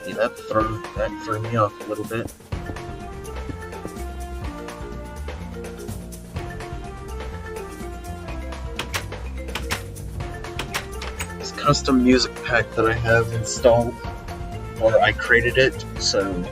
Yeah, that threw me off a little bit. This custom music pack that I have installed, or I created it, so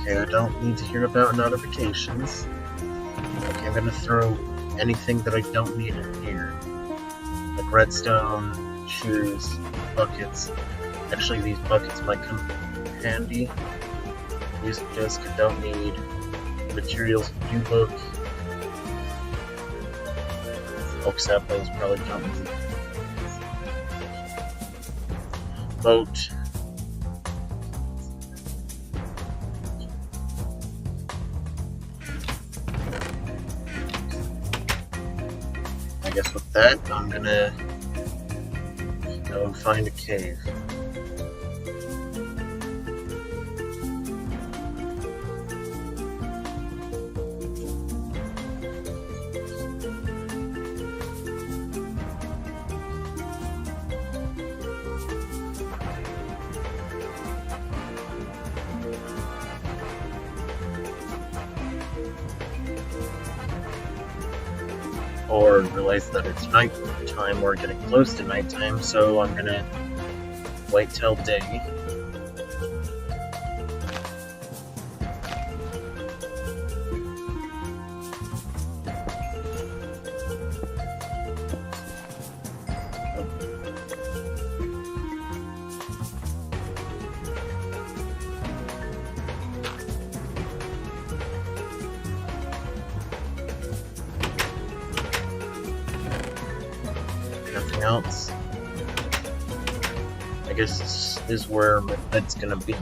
okay, I don't need to hear about notifications. Okay, I'm gonna throw anything that I don't need in here. Like redstone, shoes, buckets. Actually, these buckets might come handy. Music disc, I don't need. Materials, view book. Oak saplings, probably don't need. Boat, I guess with that, I'm gonna go find a cave. Or realize that it's night time or getting close to nighttime, so I'm gonna wait till day. Nothing else. I guess this is where my bed's gonna be.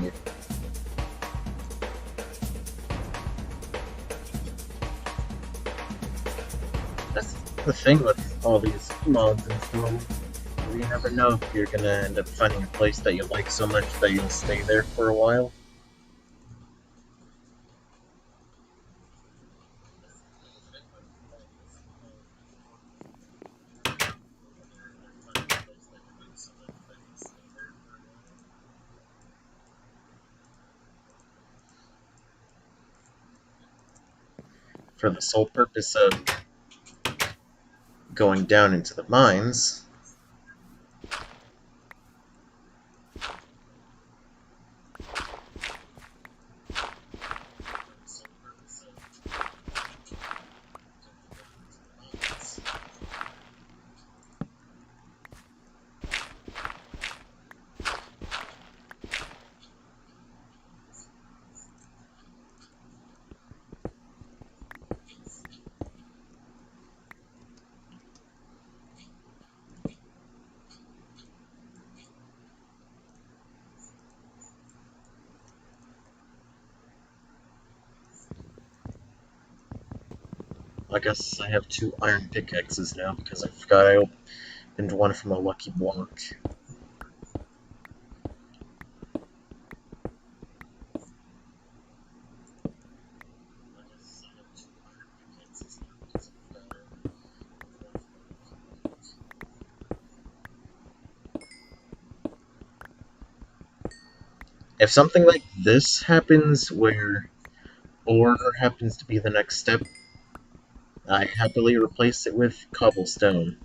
That's the thing with all these mods and stuff. You never know if you're gonna end up finding a place that you like so much that you'll stay there for a while. For the sole purpose of going down into the mines. I guess I have 2 iron pickaxes now because I forgot I opened one from a lucky block. If something like this happens, where ore happens to be the next step, I happily replace it with cobblestone.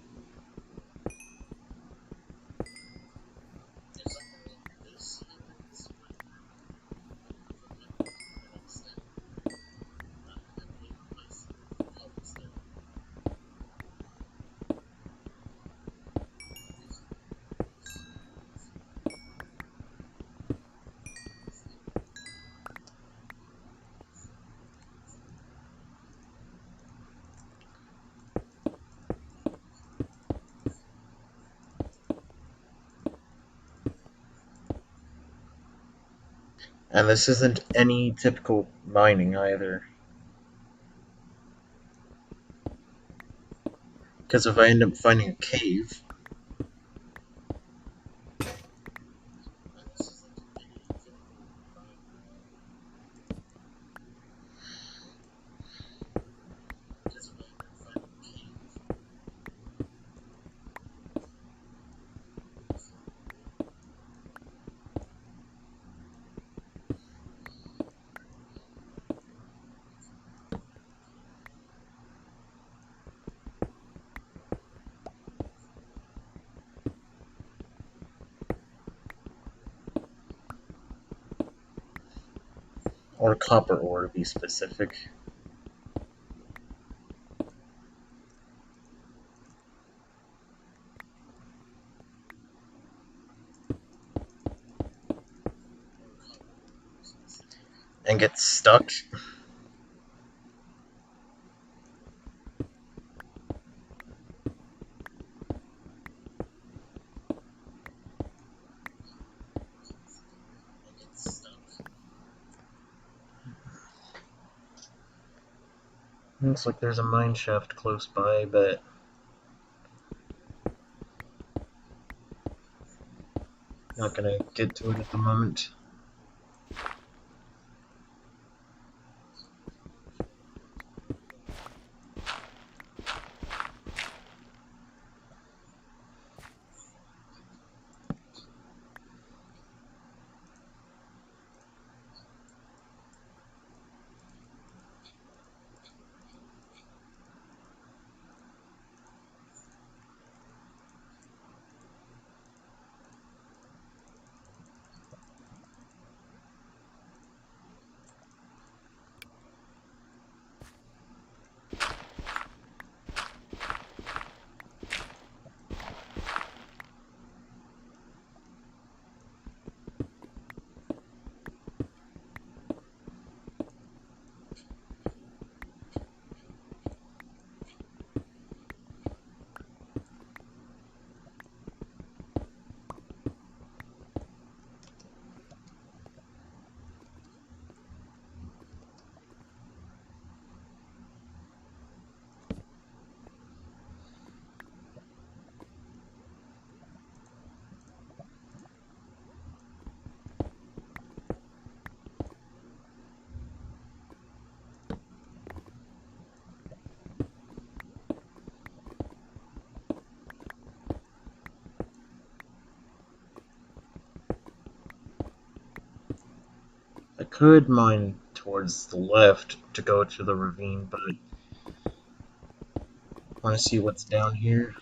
And this isn't any typical mining either. Because if I end up finding a cave, or copper ore to be specific. And get stuck. Looks like there's a mine shaft close by, but Not gonna get to it at the moment. I could mine towards the left to go to the ravine, but I want to see what's down here.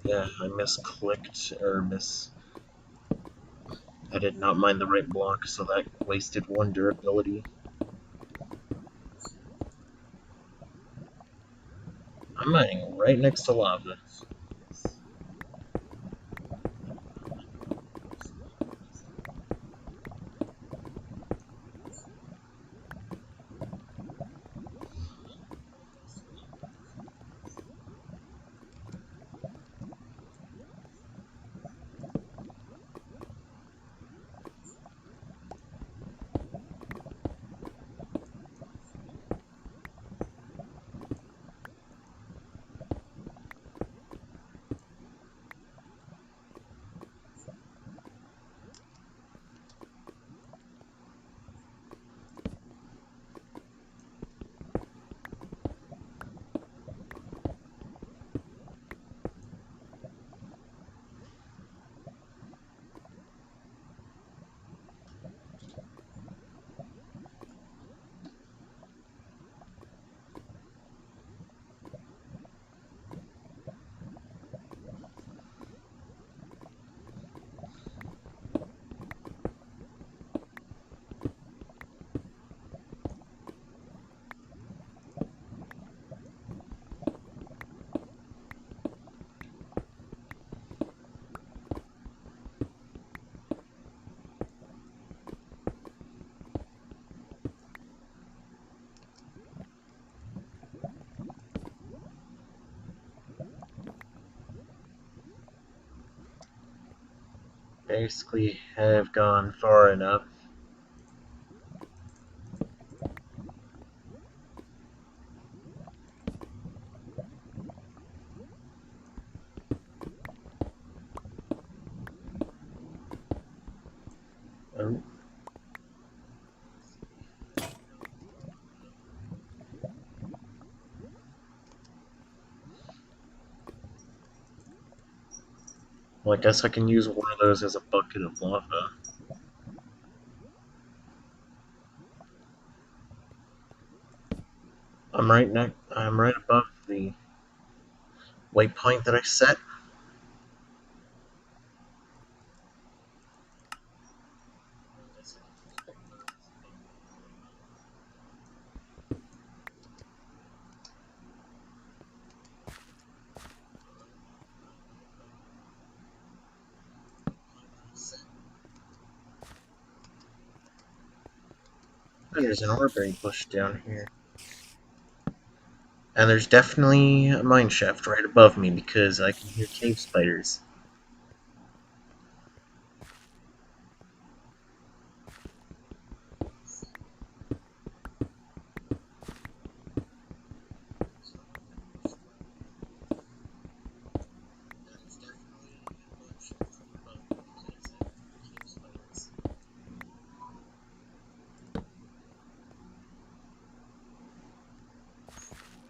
Yeah, I misclicked, or I did not mine the right block, so that wasted one durability. I'm mining right next to lava. Basically, have gone far enough. Oh, well, I guess I can use one of those as a bucket of lava. I'm right above the waypoint that I set. And there's an orberry bush down here. And there's definitely a mine shaft right above me because I can hear cave spiders.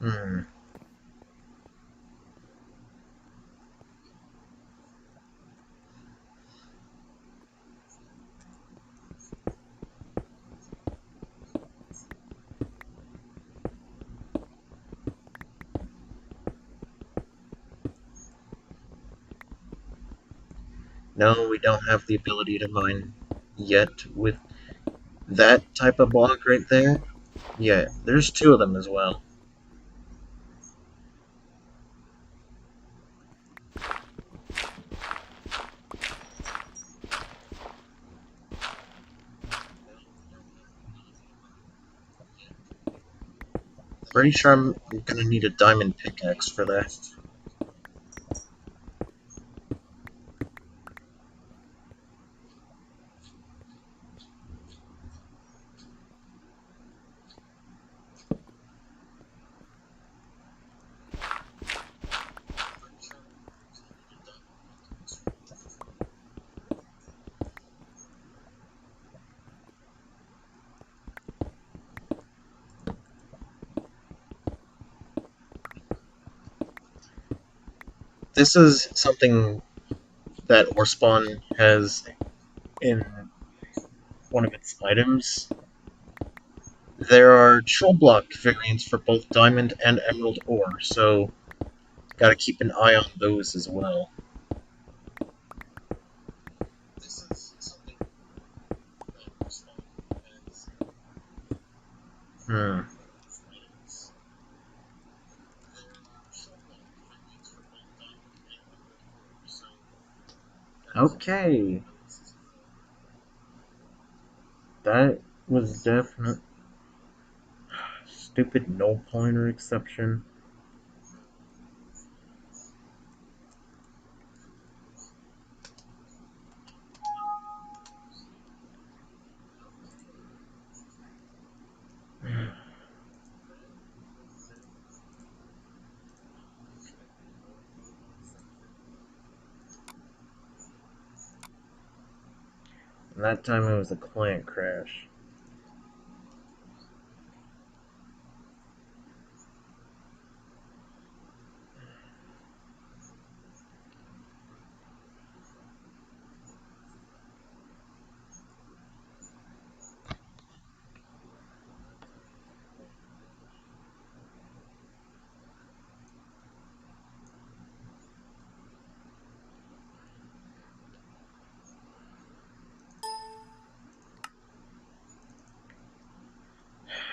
Hmm. No, we don't have the ability to mine yet with that type of block right there. Yeah, there's two of them as well. Pretty sure I'm gonna need a diamond pickaxe for that. This is something that Orspawn has in one of its items. There are troll block variants for both diamond and emerald ore, so gotta keep an eye on those as well. Hmm. Okay. That was definite stupid no pointer exception. And that time it was a client crash.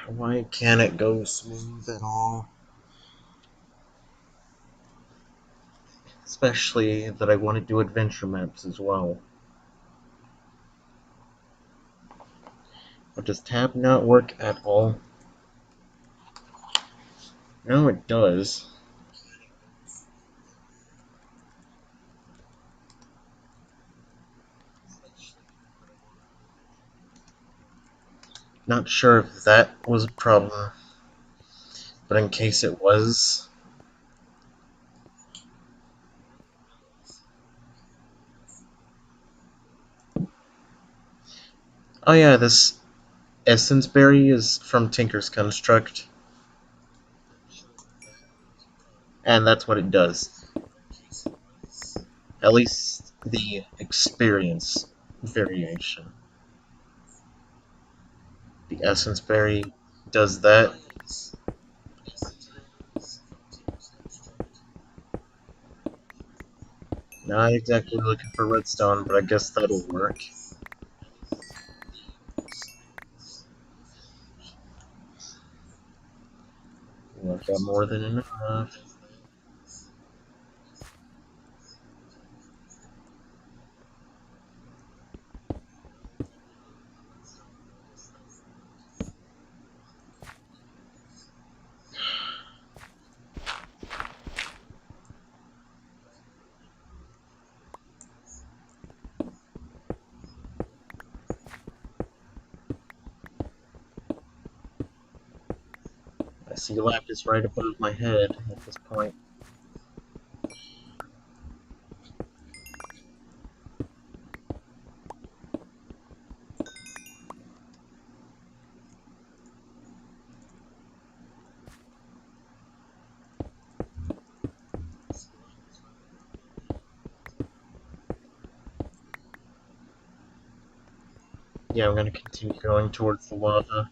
Why can't it go smooth at all? Especially that I want to do adventure maps as well. But does tab not work at all? No, it does. Not sure if that was a problem, but in case it was. Oh yeah, this essence berry is from Tinker's Construct, and that's what it does. At least the experience variation. The essence berry does that. Not exactly looking for redstone, but I guess that'll work. Well, I've got more than enough. I see lapis right above my head at this point. Yeah, I'm gonna continue going towards the lava.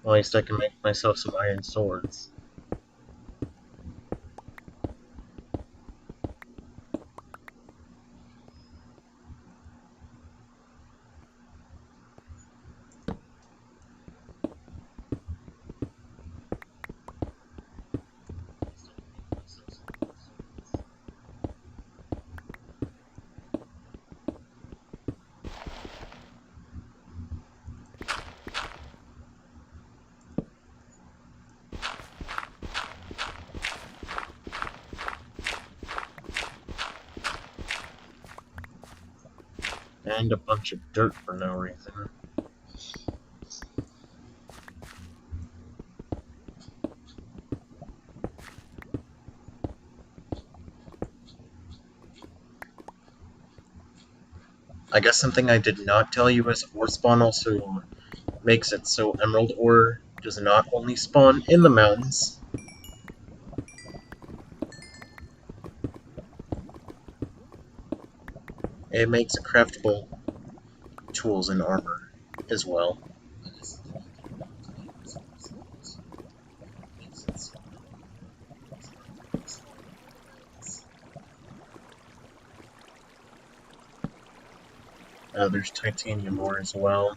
At least I can make myself some iron swords. And a bunch of dirt for no reason. I guess something I did not tell you is ore spawn also makes it so emerald ore does not only spawn in the mountains. It makes craftable tools and armor as well. There's titanium ore as well.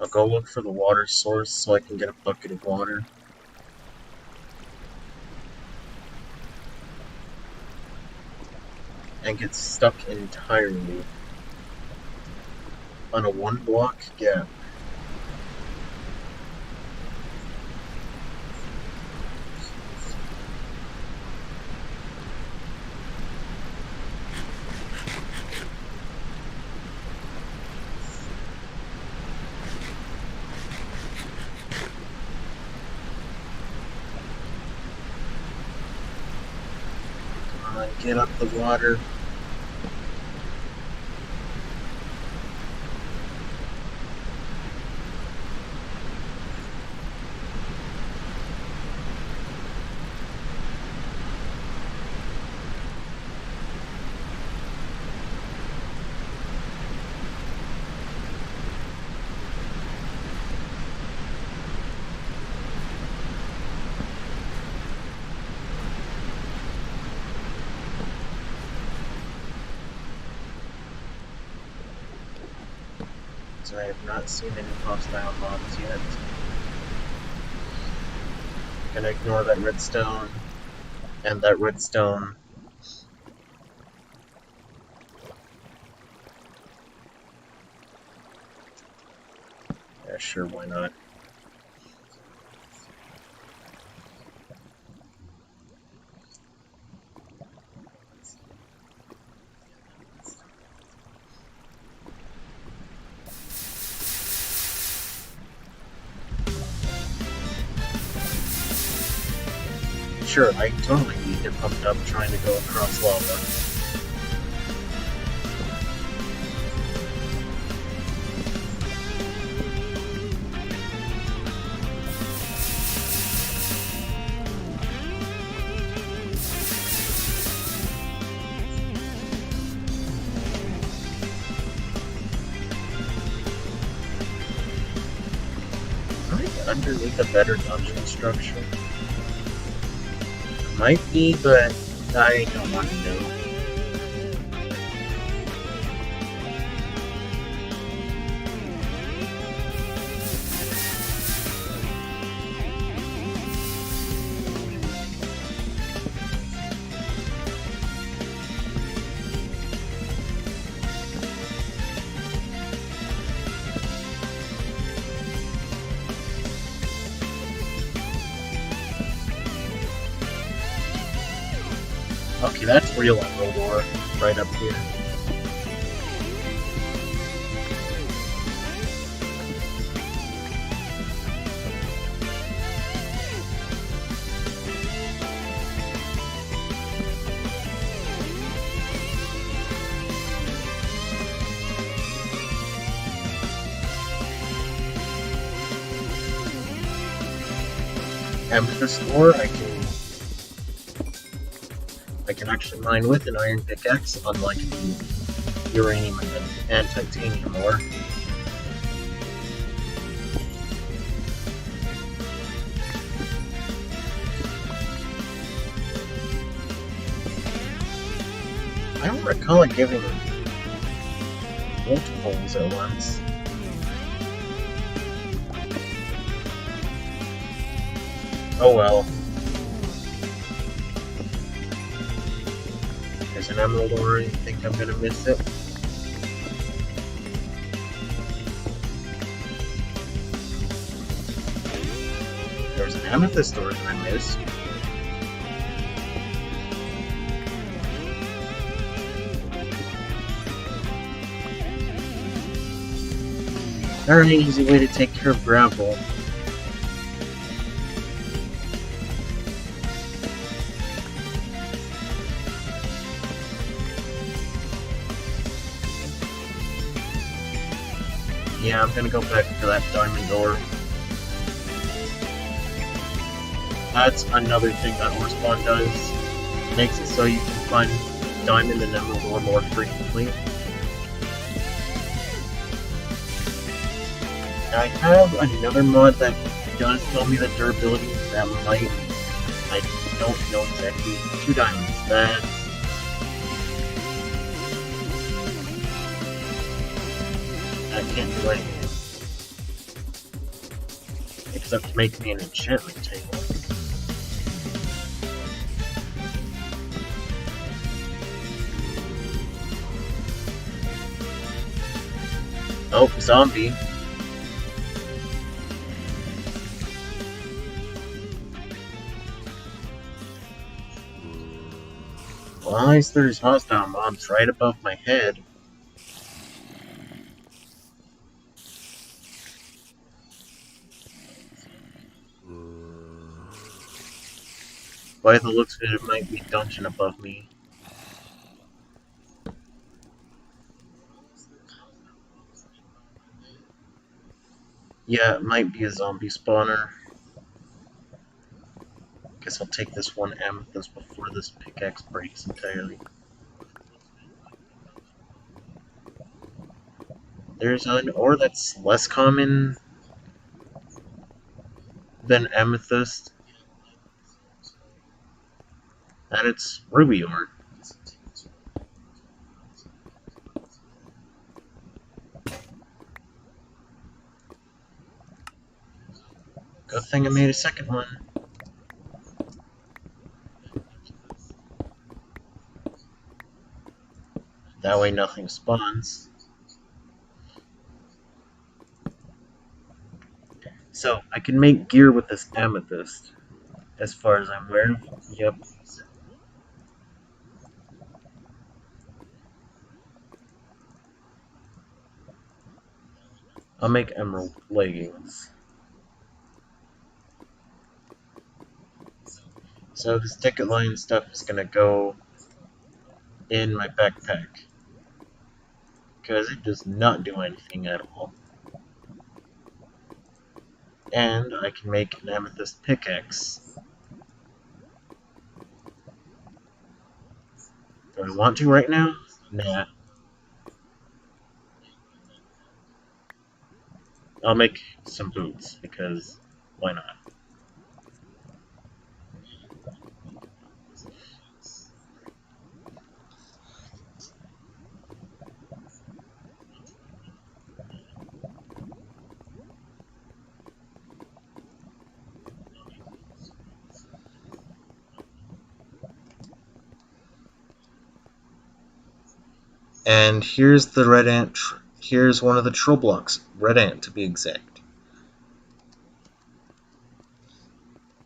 I'll go look for the water source so I can get a bucket of water. And get stuck entirely on a 1-block gap. Get up the water. So I have not seen any hostile mobs yet. Gonna ignore that redstone and that redstone. Yeah, sure, why not? Sure, I totally need to get pumped up trying to go across lava. underneath a better dungeon structure? Might be, but I don't want to know. Okay, that's real emerald ore right up here. Amethyst ore I can actually mine with an iron pickaxe, unlike the uranium and titanium ore. I don't recall it giving multiples at once. Oh well. There's an emerald ore, I think I'm gonna miss it. There's an amethyst ore that I missed. Alright, easy way to take care of gravel. Yeah, I'm gonna go back to that diamond ore. That's another thing that ore spawn does. Makes it so you can find diamond and emerald ore more frequently. I have another mod that does tell me the durability that might, I don't know exactly, 2 diamonds. That's I can't do anything except to make me an enchantment table. Oh, zombie. Why is there's hostile mobs right above my head? By the looks of it, it might be a dungeon above me. Yeah, it might be a zombie spawner. Guess I'll take this one amethyst before this pickaxe breaks entirely. There's an ore that's less common than amethyst, and it's ruby ore. Good thing I made a second one. That way nothing spawns. So, I can make gear with this amethyst, as far as I'm aware. Yep. I'll make emerald leggings. So this ticket line stuff is gonna go in my backpack, because it does not do anything at all. And I can make an amethyst pickaxe. Do I want to right now? Nah. I'll make some boots, because Why not? And here's the red ant. Here's one of the troll blocks. Red ant, to be exact.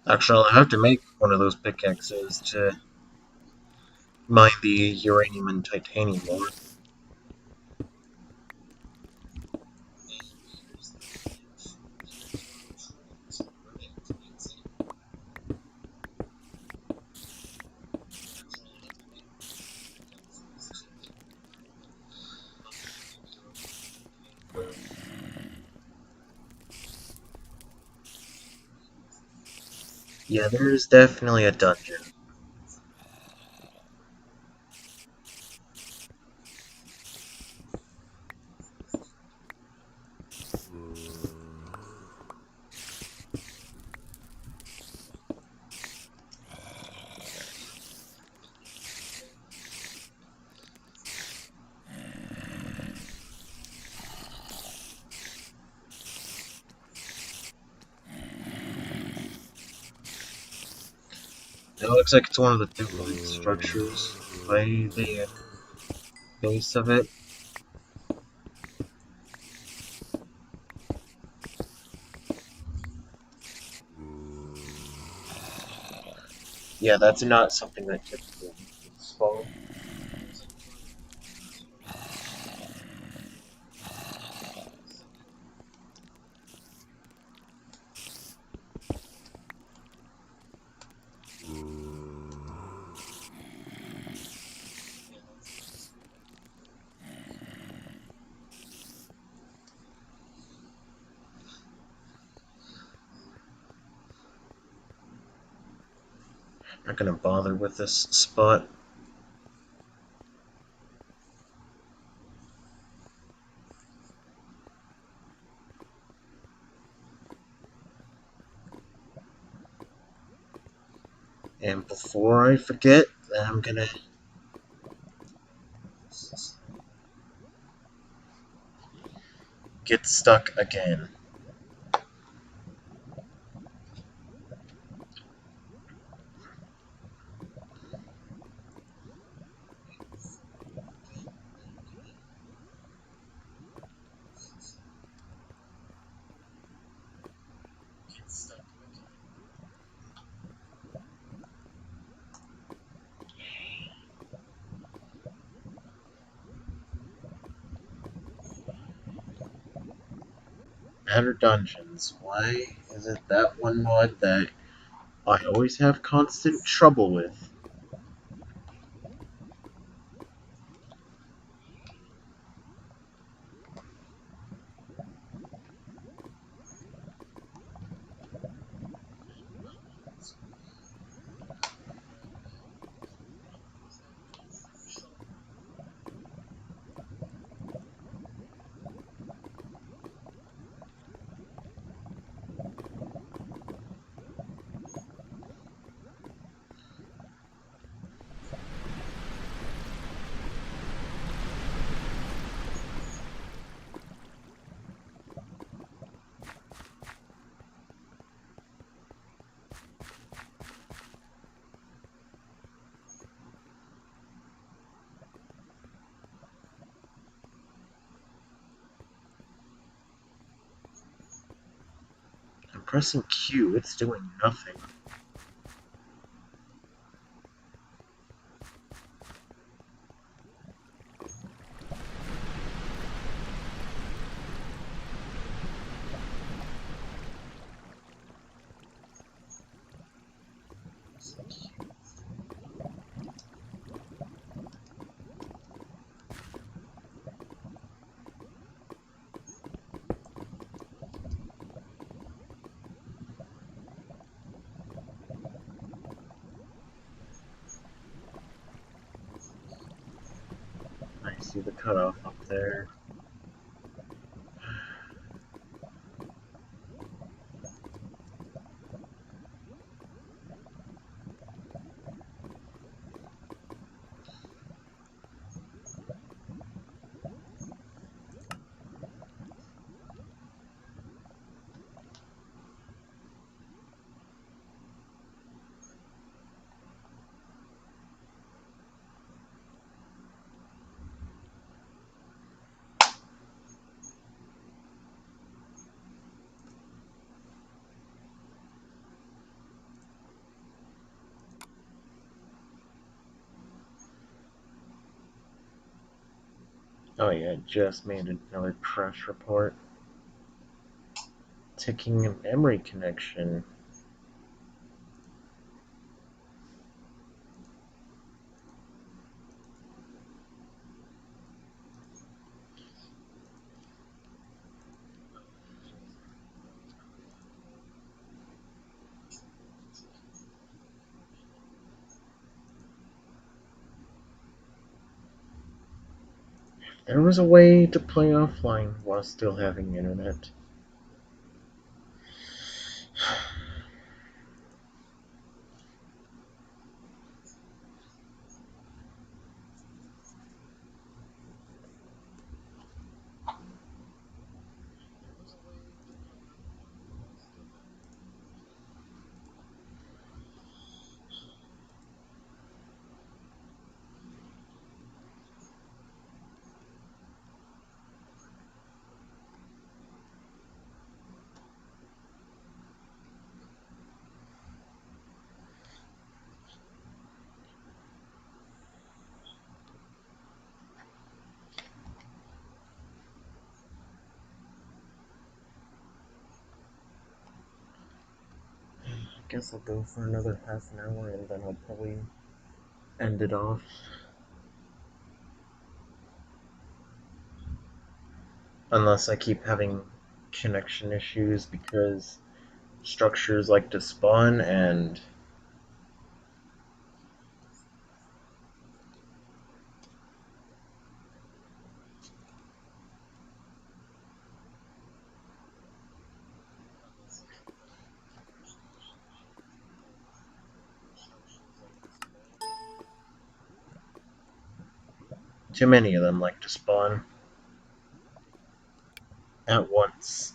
Actually, I'll have to make one of those pickaxes to mine the uranium and titanium ore. Yeah, there's definitely a dungeon. It looks like it's one of the duplicate structures by the base of it. Yeah, that's not something that typically spawn. Not gonna bother with this spot. And before I forget, I'm gonna get stuck again. Outer dungeons. Why is it that one mod that I always have constant trouble with? I'm pressing Q, it's doing nothing. I see the cutoff up there. Oh yeah, just made another crash report. Ticking a memory connection. There was a way to play offline while still having internet. I guess I'll go for another half an hour and then I'll probably end it off. Unless I keep having connection issues because structures like to spawn and too many of them like to spawn at once.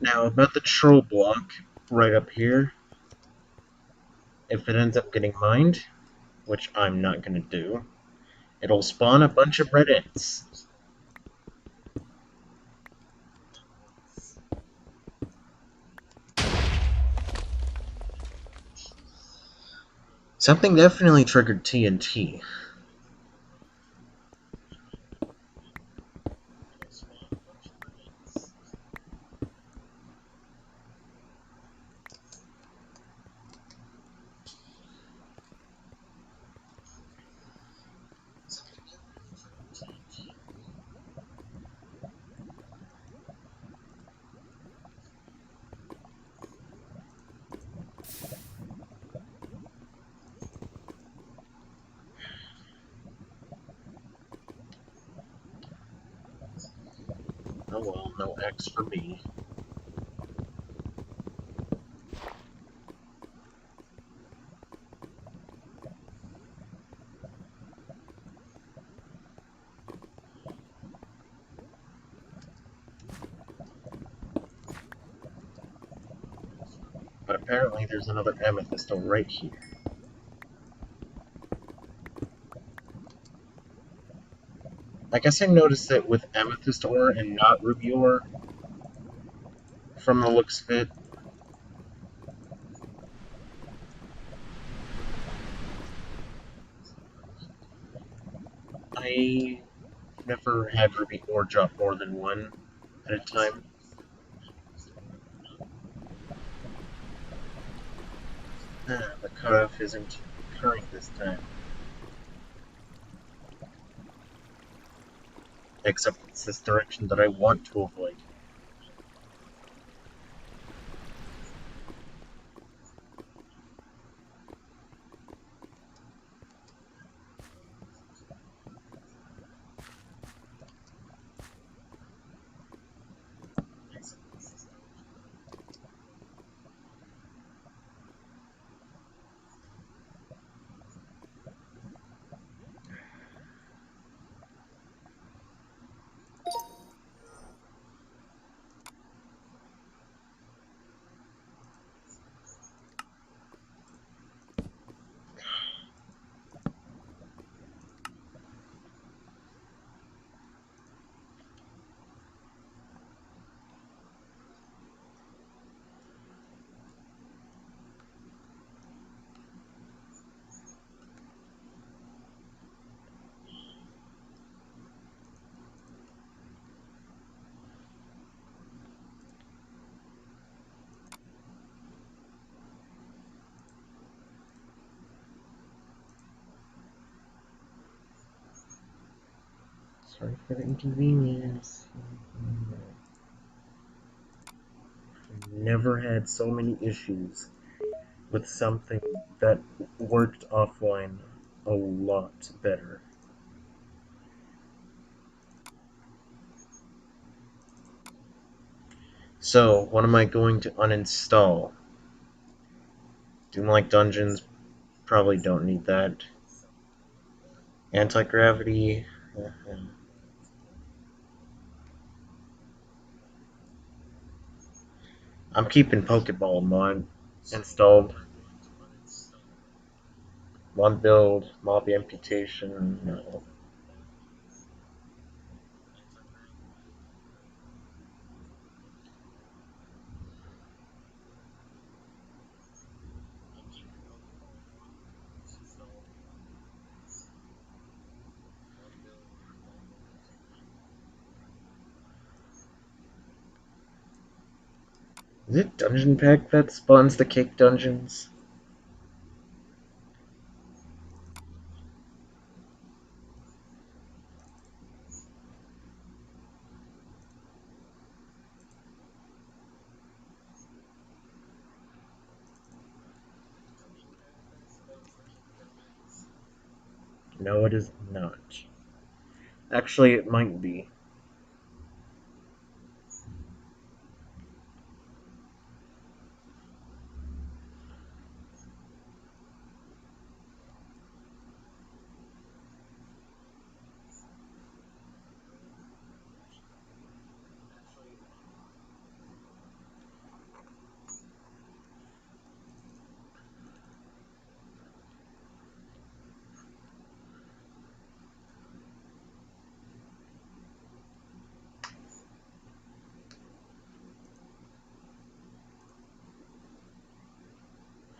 Now, about the troll block right up here, if it ends up getting mined, which I'm not going to do, it'll spawn a bunch of red ants. Something definitely triggered TNT. Oh well, no X for me. But apparently there's another amethyst right here. I guess I noticed it with amethyst ore and not ruby ore from the looks of it. I never had ruby ore drop more than one at a time. The cutoff isn't occurring this time. Except it's this direction that I want to avoid. Sorry for the inconvenience. Never had so many issues with something that worked offline a lot better. So, what am I going to uninstall? Doom-like dungeons, probably don't need that. Anti-gravity, I'm keeping Pokeball mod installed. One build, mob amputation, no. Is it Dungeon Pack that spawns the cake dungeons? No, it is not. Actually, it might be.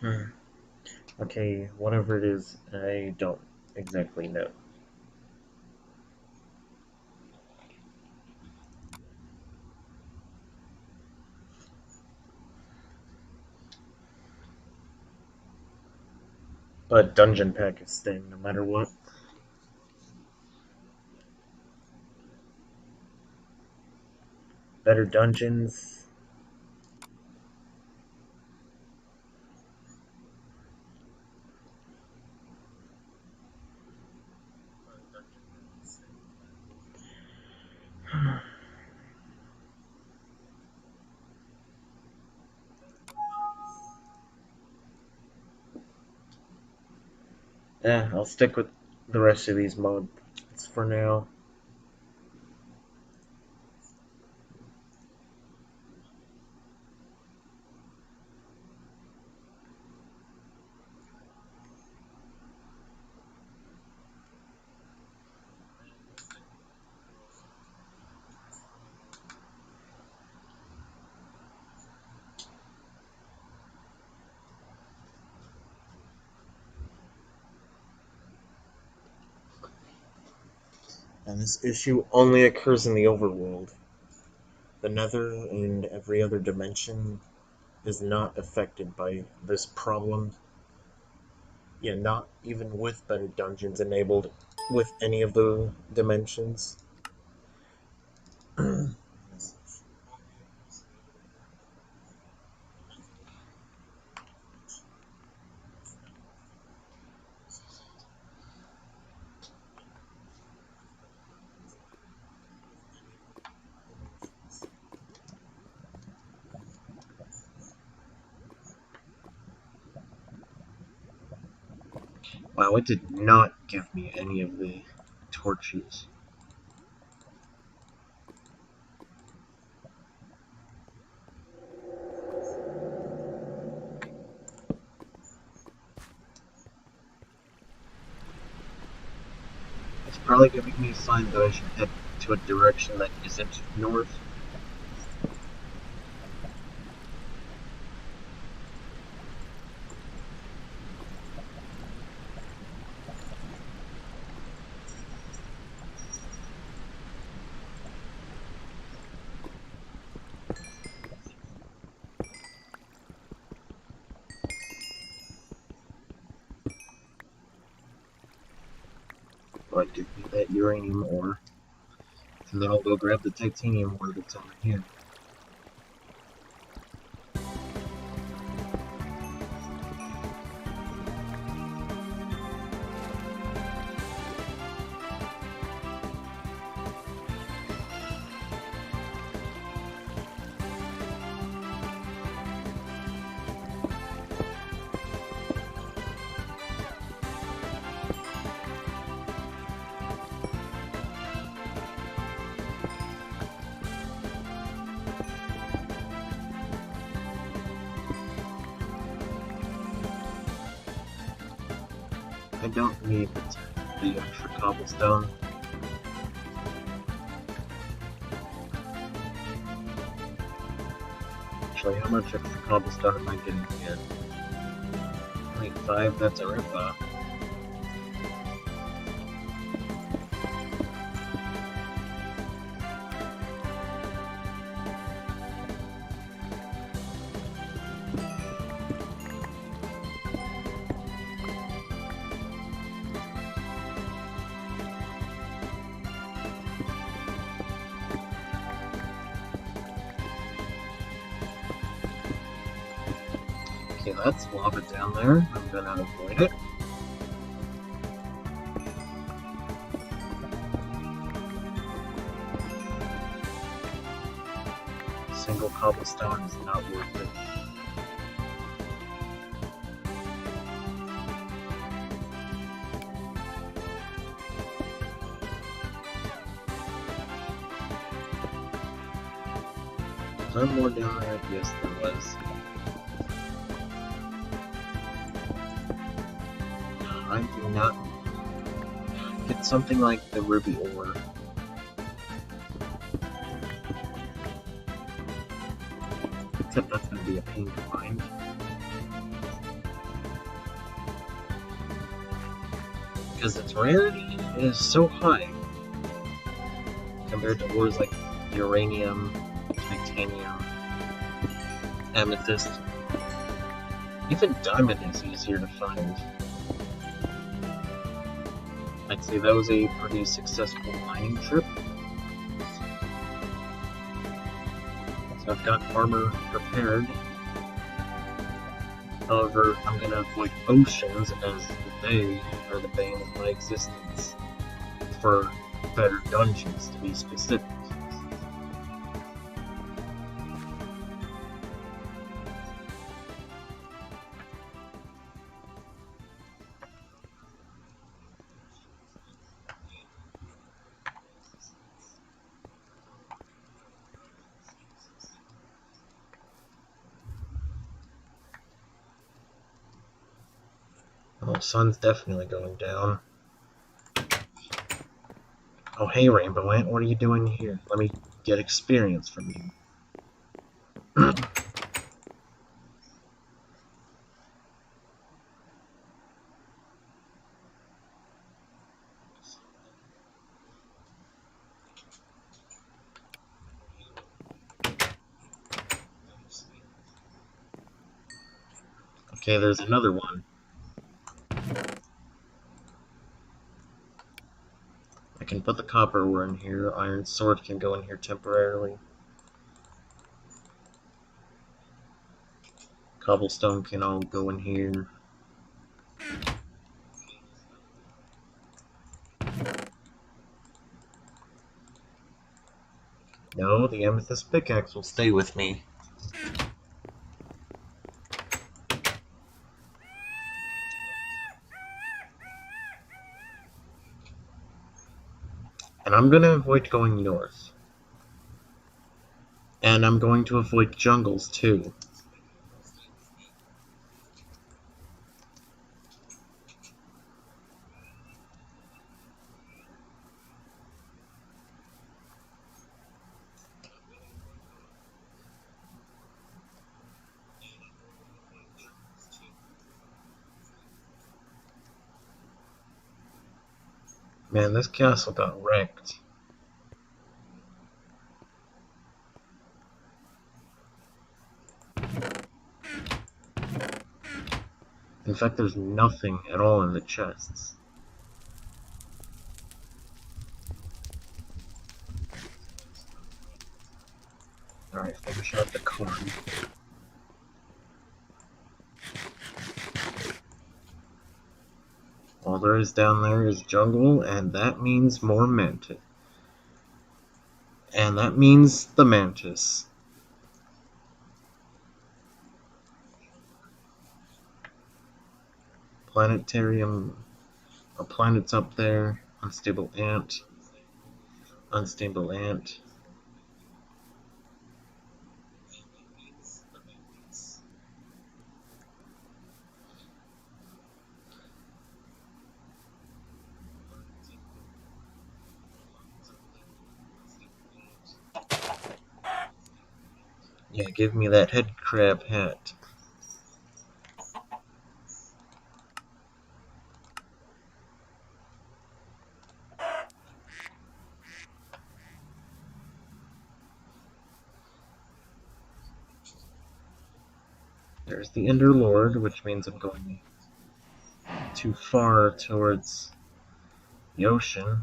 Hmm. Okay, whatever it is, I don't exactly know. But Dungeon Pack is staying no matter what. Better dungeons. Yeah, I'll stick with the rest of these mods for now. And this issue only occurs in the overworld. The Nether and every other dimension is not affected by this problem. Yeah, not even with better dungeons enabled with any of the dimensions. Wow, it did not give me any of the torches. It's probably giving me a sign that I should head to a direction that isn't north. But give me that uranium ore. And then I'll go grab the titanium ore that's over here. I don't need the extra cobblestone. Actually, how much extra cobblestone am I getting here? 0.5, that's a ripoff. Okay, that's lava down there. I'm gonna avoid it. Single cobblestone is not worth it. Was there more down there? Yes, there was. I do not get something like the ruby ore. Except that's going to be a pain to find. Because its rarity is so high compared to ores like uranium, titanium, amethyst. Even diamond is easier to find. I'd say that was a pretty successful mining trip. So I've got armor prepared. However, I'm gonna avoid oceans as they are the bane of my existence. For better dungeons, to be specific. Well, sun's definitely going down. Oh, hey, Rainbow Ant, what are you doing here? Let me get experience from you. Okay, there's another one. I can put the copper ore in here. Iron sword can go in here temporarily. Cobblestone can all go in here. No, the amethyst pickaxe will stay with me. And I'm gonna avoid going north. And I'm going to avoid jungles too. Man, this castle got wrecked. In fact, there's nothing at all in the chests. Alright, finish out the corn. All there is down there is jungle, and that means more mantis. And that means the mantis. Planetarium. A planet's up there. Unstable ant. Unstable ant. Yeah, give me that head crab hat. There's the Ender Lord, which means I'm going too far towards the ocean.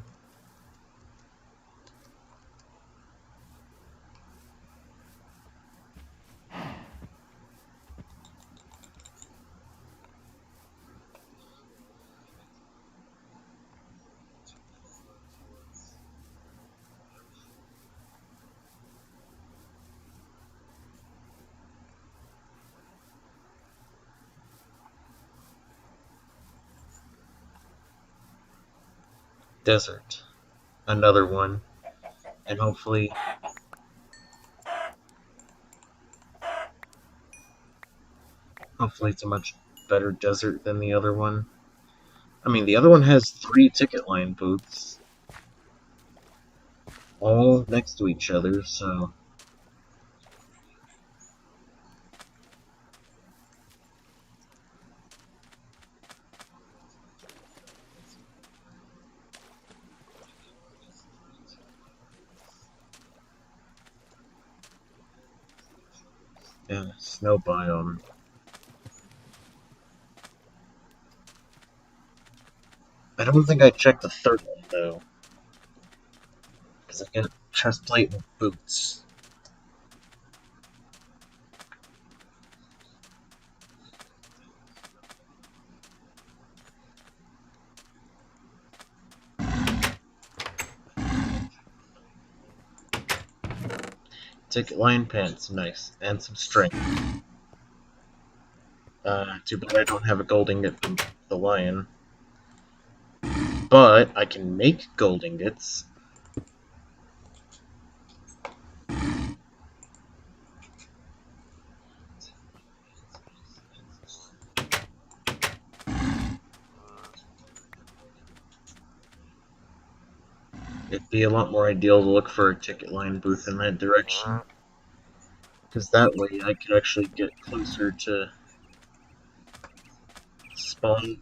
Desert. Another one. And hopefully it's a much better desert than the other one. I mean, the other one has 3 ticket line booths. All next to each other, so... Yeah, snow biome. I don't think I checked the third one, though. Because I got chest plate and boots. Ticket line pants, nice. And some string. Too bad I don't have a gold ingot from the lion. But I can make gold ingots. It'd be a lot more ideal to look for a ticket line booth in that direction. Because that way I could actually get closer to spawn.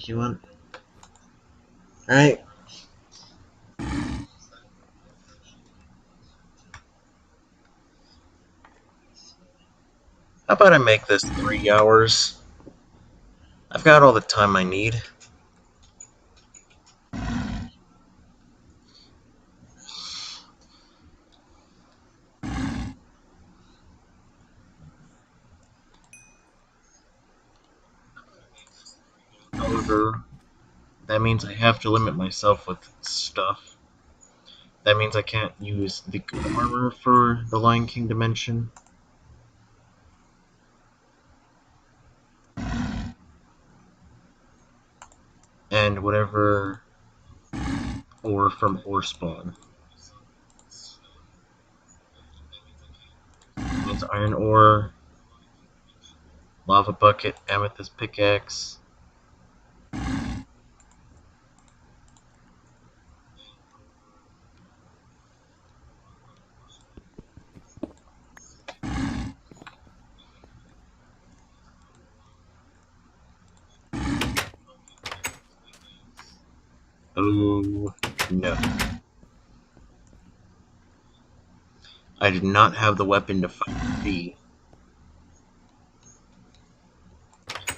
You want... Alright. How about I make this 3 hours? I've got all the time I need. However, that means I have to limit myself with stuff. That means I can't use the good armor for the Lion King dimension. And whatever ore from ore spawn. Means iron ore, lava bucket, amethyst pickaxe. Oh no. I did not have the weapon to fight the bee.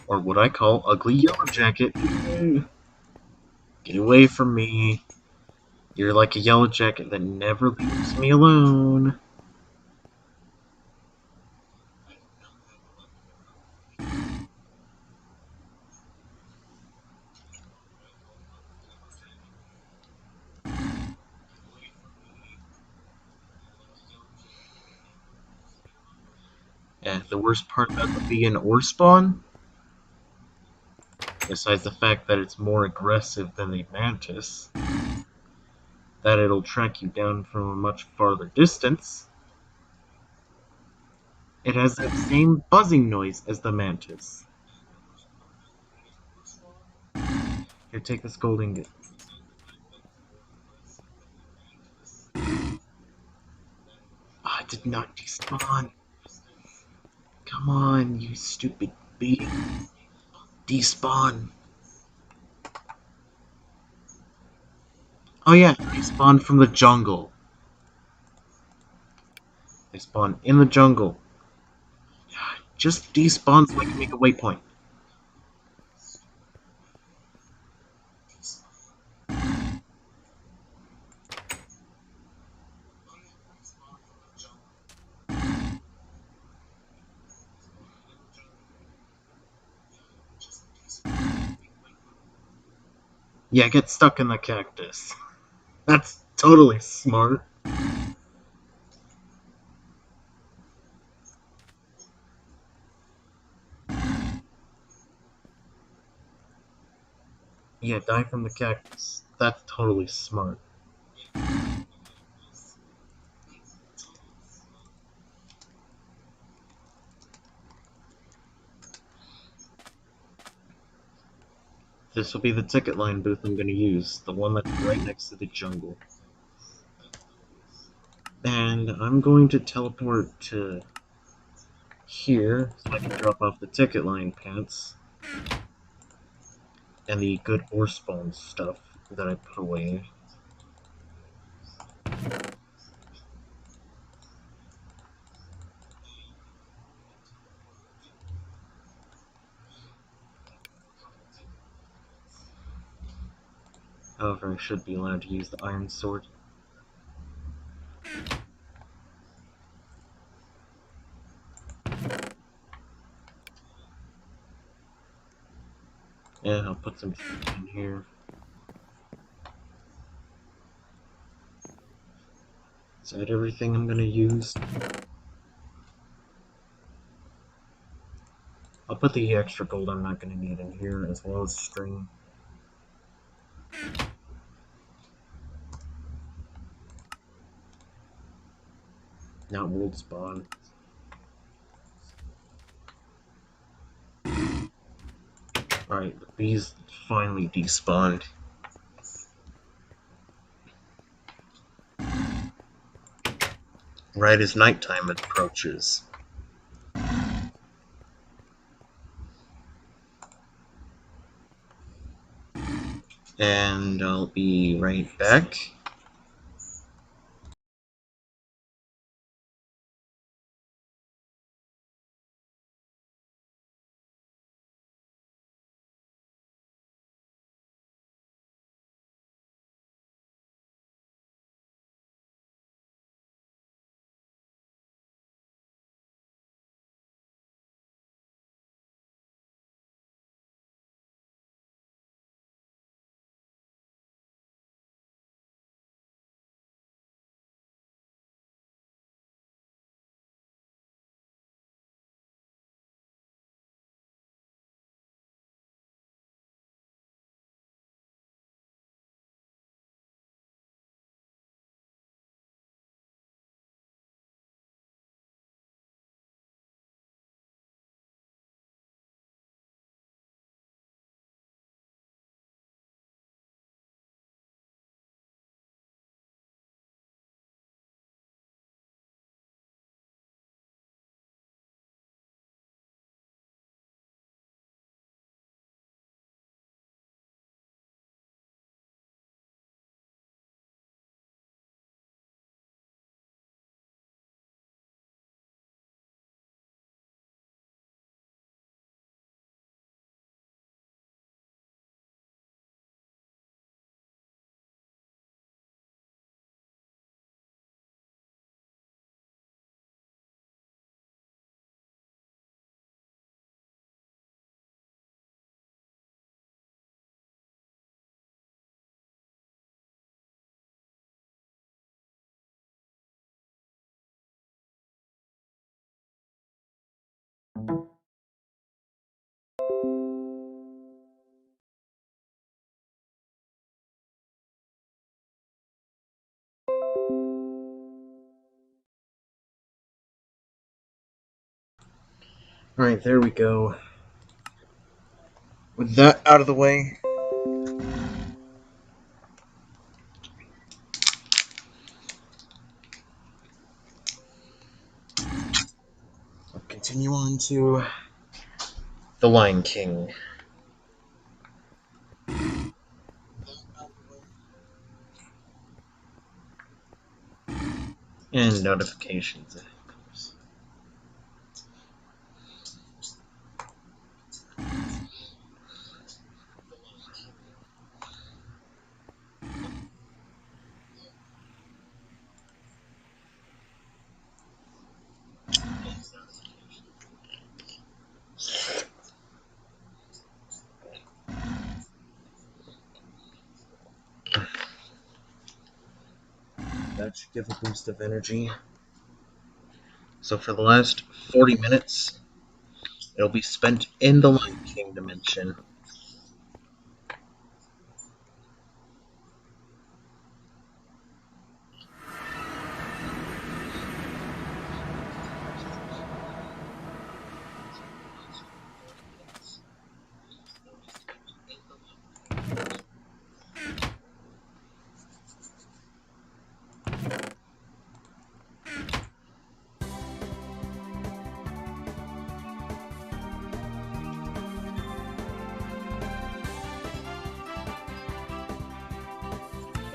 Or what I call ugly yellow jacket. Get away from me. You're like a yellow jacket that never leaves me alone. And the worst part about the being ore spawn, besides the fact that it's more aggressive than the mantis, that it'll track you down from a much farther distance, it has that same buzzing noise as the mantis. Here, take this gold ingot. Oh, it did not despawn. Come on, you stupid bee. Despawn. Oh yeah, they spawn from the jungle. They spawn in the jungle. Just despawn so I can make a waypoint. Yeah, get stuck in the cactus. That's totally smart. Yeah, die from the cactus. That's totally smart. This will be the ticket line booth I'm going to use, the one that's right next to the jungle. And I'm going to teleport to here so I can drop off the ticket line pants and the good ore spawn stuff that I put away. However, I should be allowed to use the iron sword. And I'll put some in here. Is that everything I'm gonna use? I'll put the extra gold I'm not gonna need in here, as well as string. Not world spawn. Alright, the bees finally despawned. Right as nighttime approaches. And I'll be right back. Alright, there we go. With that out of the way, I'll continue on to The Lion King. And notifications, of course. That should give a boost of energy. So for the last 40 minutes, it'll be spent in the Lion King dimension.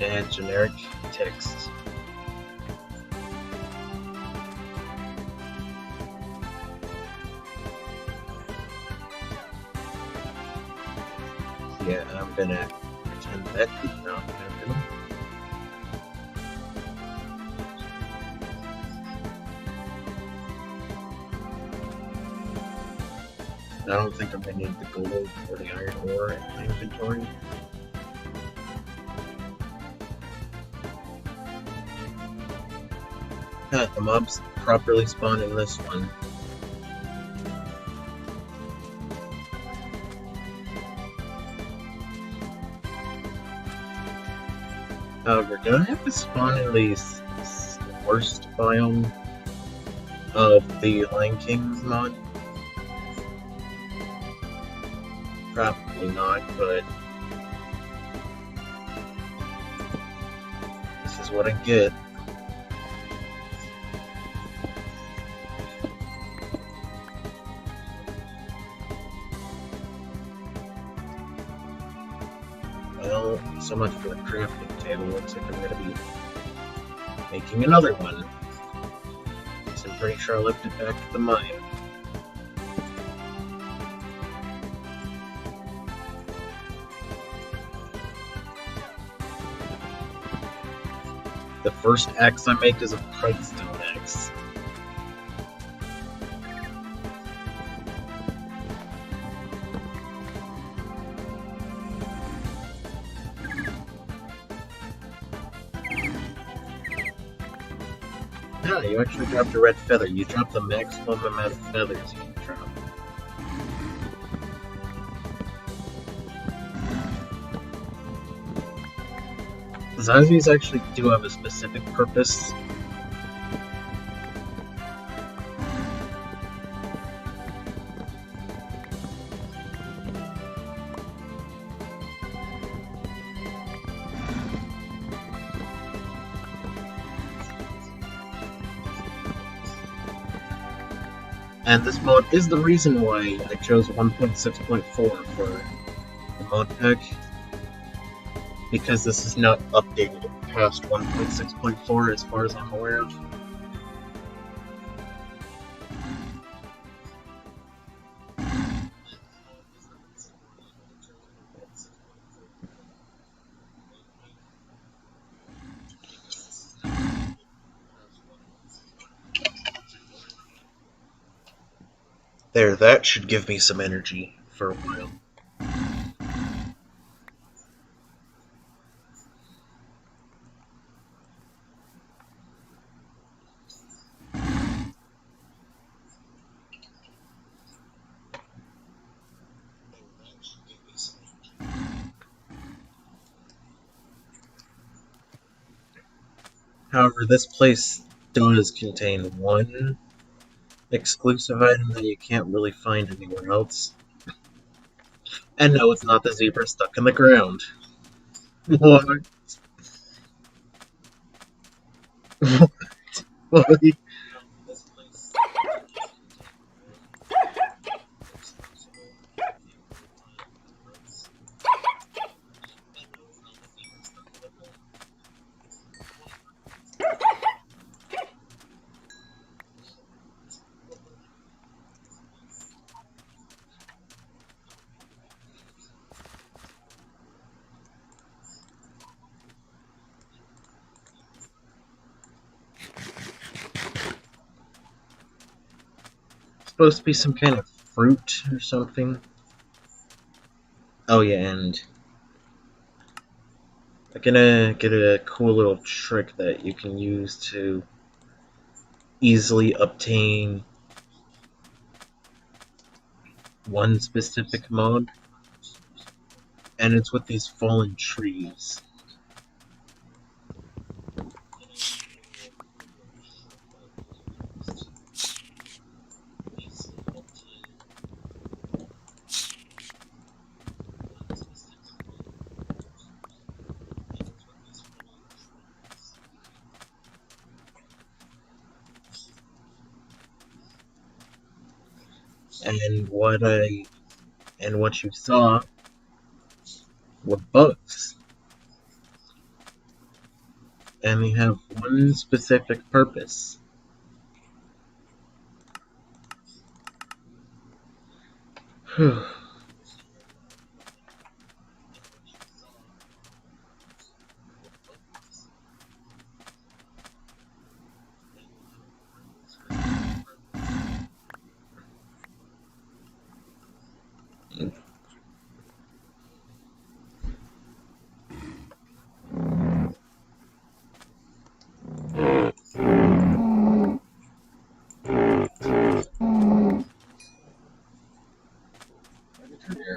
And generic text. Yeah, I'm gonna pretend that did not happen. I don't think I'm gonna need the gold or the iron ore in my inventory. The mobs properly spawn in this one. We're gonna have to spawn in the worst biome of the Lion King's mod. Probably not, but this is what I get. Well, so much for the crafting table. Looks like I'm going to be making another one. So I'm pretty sure I left it back at the mine. The first axe I make is a pipestone axe. Yeah, you actually dropped a red feather. You dropped the maximum amount of feathers you can drop. Zombies actually do have a specific purpose. And this mod is the reason why I chose 1.6.4 for the mod pack, because this is not updated past 1.6.4 as far as I'm aware of. There, that should give me some energy for a while. However, this place does contain one Exclusive item that you can't really find anywhere else. And no, it's not the zebra stuck in the ground. What? What? Supposed to be some kind of fruit or something. Oh yeah, and I'm gonna get a cool little trick that you can use to easily obtain one specific mod, and it's with these fallen trees. And what you saw were bugs, and they have one specific purpose.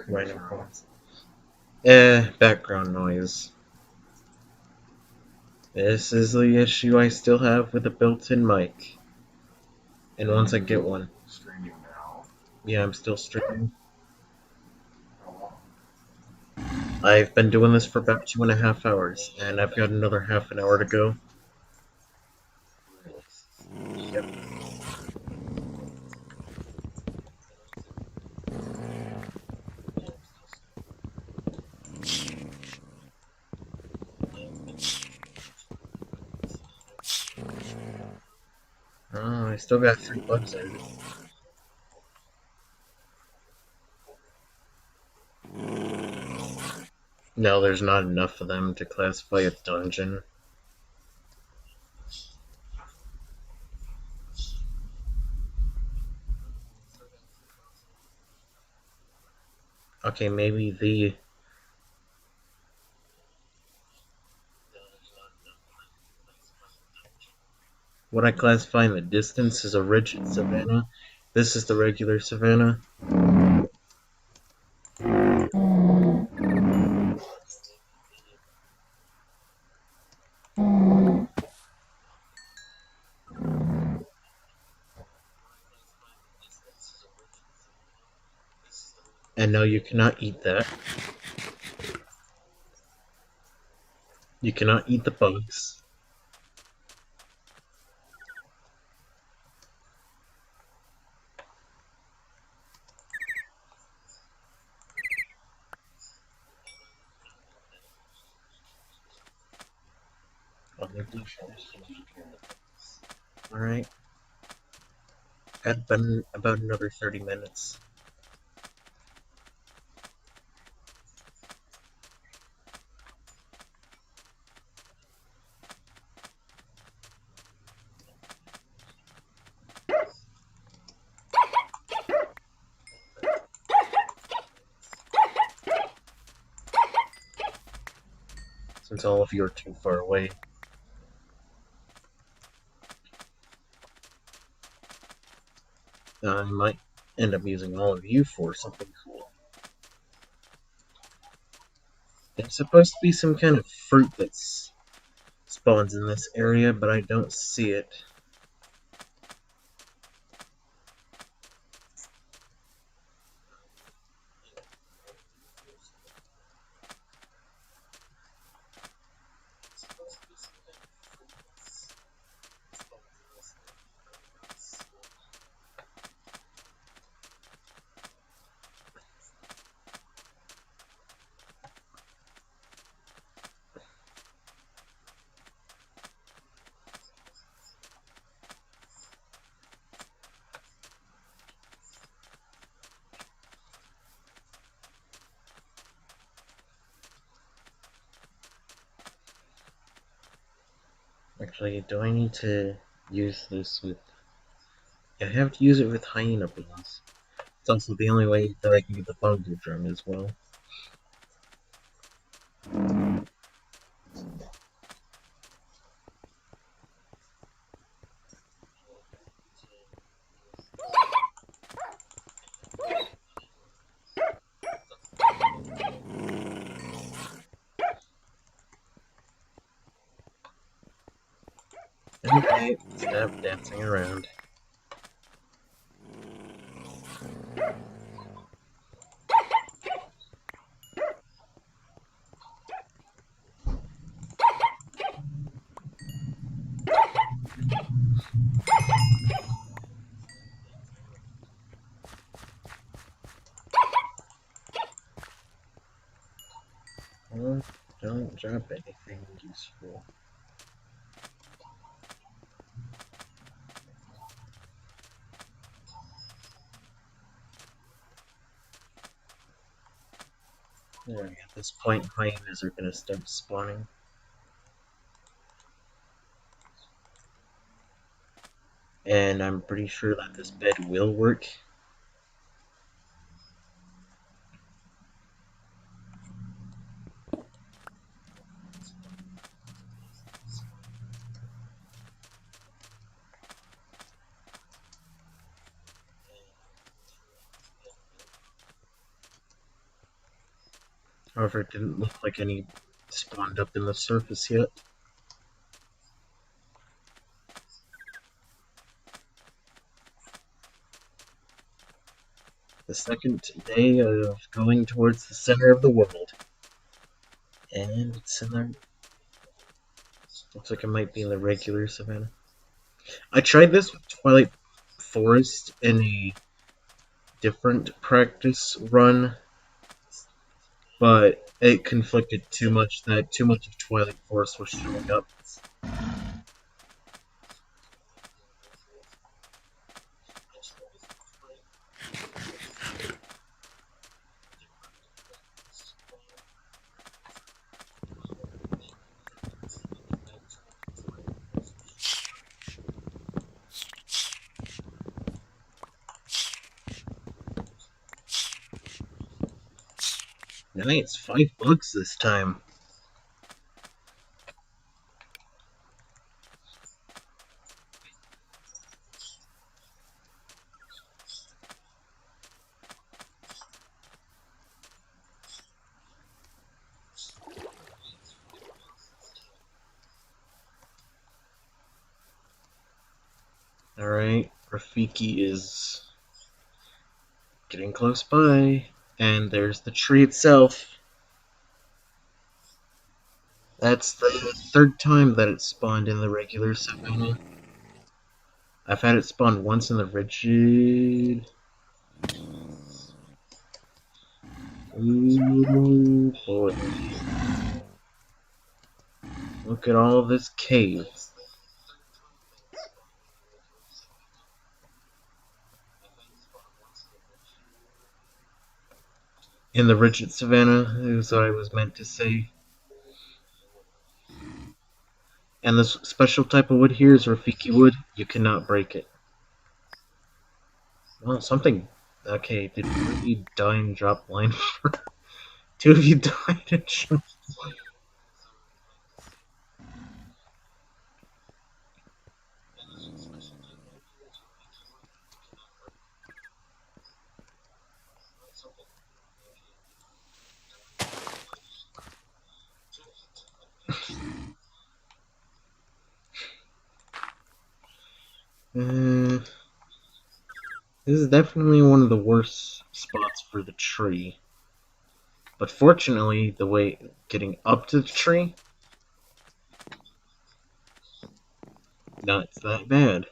Random calls. Background noise. This is the issue I still have with a built-in mic. And once I get one. Yeah, I'm still streaming. I've been doing this for about 2.5 hours, and I've got another half an hour to go. Yep. Oh, I still got 3 bugs in. No, there's not enough of them to classify a dungeon. Okay, maybe the... What I classify in the distance is a rigid savanna. This is the regular savanna. And no, you cannot eat that. You cannot eat the bugs. Alright. Had been about another 30 minutes. Since all of you are too far away. I might end up using all of you for something cool. There's supposed to be some kind of fruit that spawns in this area, but I don't see it. Actually, do I need to use this with... I have to use it with hyena beans. It's also the only way that I can get the bongo drum as well. Okay, stop dancing around. Oh, don't drop anything useful. Alright, at this point, hyenas are gonna start spawning. And I'm pretty sure that this bed will work. However, it didn't look like any spawned up in the surface yet. The second day of going towards the center of the world. And it's in the... Looks like it might be in the regular savannah. I tried this with Twilight Forest in a different practice run, but it conflicted too much that too much of Twilight Forest was showing up. Nice, $5 this time. Alright, Rafiki is getting close by, and there's the tree itself. That's the third time that it spawned in the regular savannah. I've had it spawn once in the rigid. Ooh boy. Look at all this cave. In the rigid savannah is what I was meant to say. And this special type of wood here is Rafiki wood. You cannot break it. Oh, something. Okay, did one of you die and drop line? Two of you died and dropped this is definitely one of the worst spots for the tree. But fortunately, the way getting up to the tree, not that bad.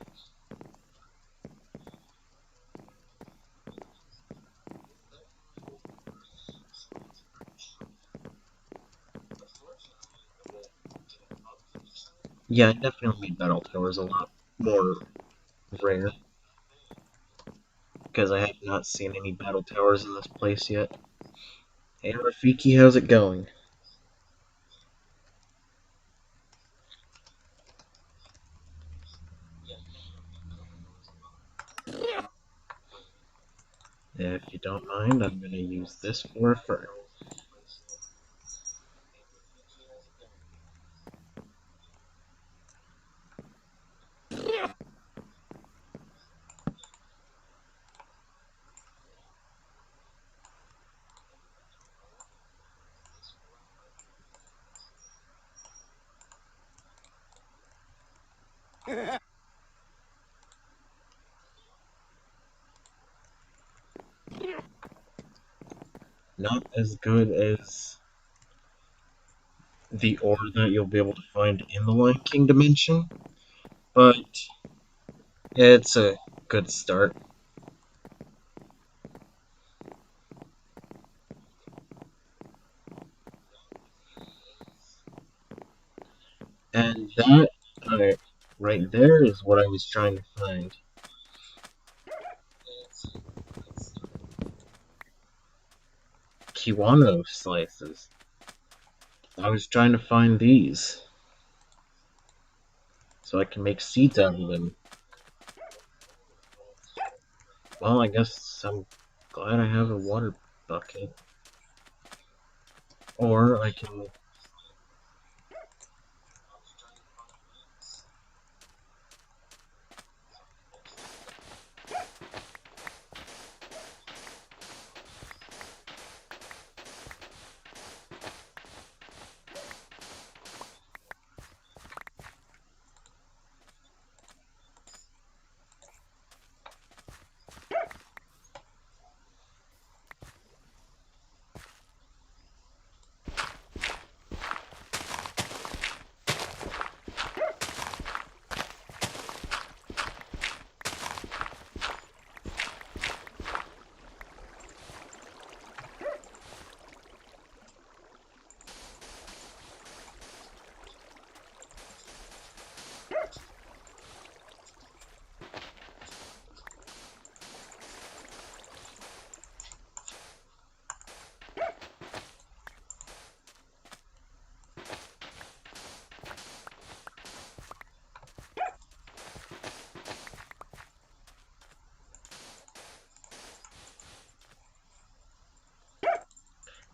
Yeah, it definitely made battle towers a lot more rare. Because I have not seen any battle towers in this place yet. Hey Rafiki, how's it going? If you don't mind, I'm going to use this for a fur. Not as good as the ore that you'll be able to find in the Lion King dimension, but it's a good start. And that right there is what I was trying to find. Kiwano slices. I was trying to find these so I can make seeds out of them. Well, I guess I'm glad I have a water bucket. Or I can...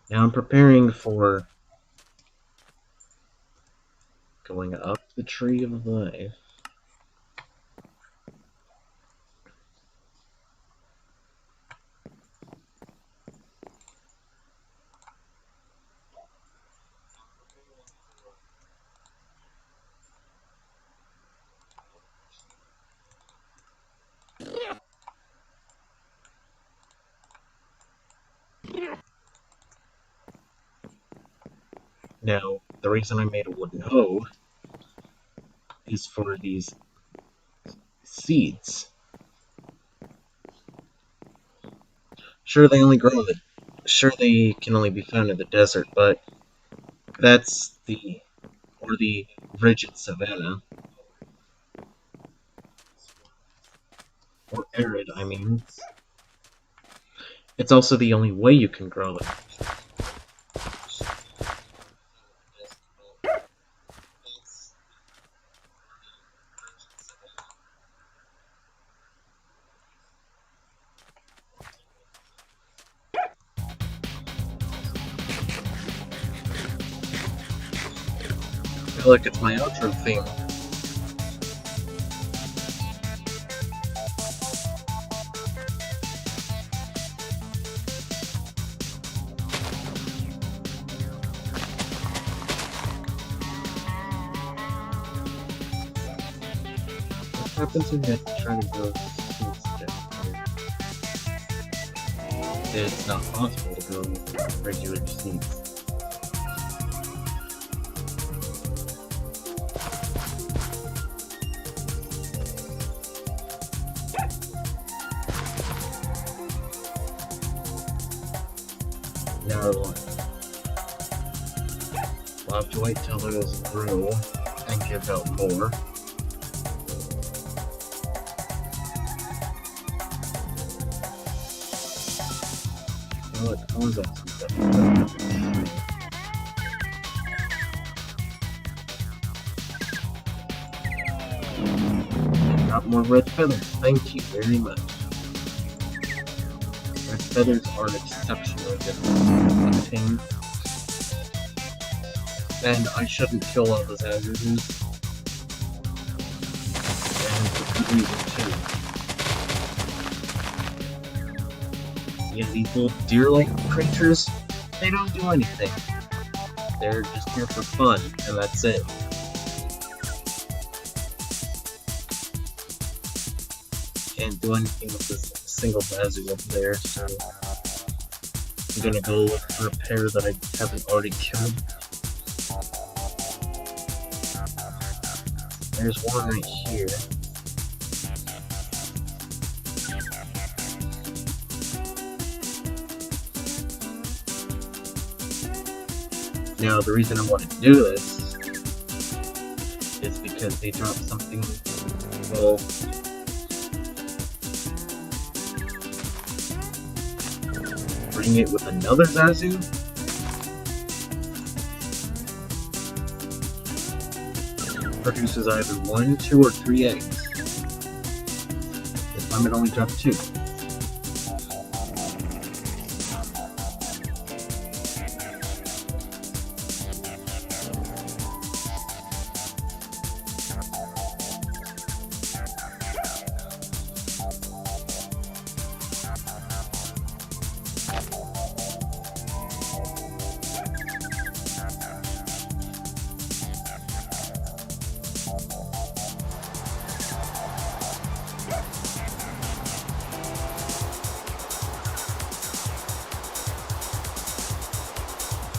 Now I'm preparing for going up the tree of life. Now, the reason I made a wooden hoe is for these seeds. Sure, they can only be found in the desert, but that's the rigid savanna. Or arid, I mean. It's also the only way you can grow them. I feel like it's my outro theme. What happens when you try to grow seeds down here? It's not possible to grow regular seeds. Now we'll have to wait till those grow and give out more. Well, it causes some stuff. Got more red feathers. Thank you very much. Red feathers are exceptionally difficult to obtain. And I shouldn't kill all those hazards. And for good reason, too. Yeah, these little deer-like creatures, they don't do anything. They're just here for fun, and that's it. Can't do anything with this single bazoo up there, so I'm gonna go look for a pair that I haven't already killed. There's one right here. Now, the reason I want to do this is because they dropped something, well, bring it with another Zazu? Produces either 1, 2, or 3 eggs. This time it only dropped 2.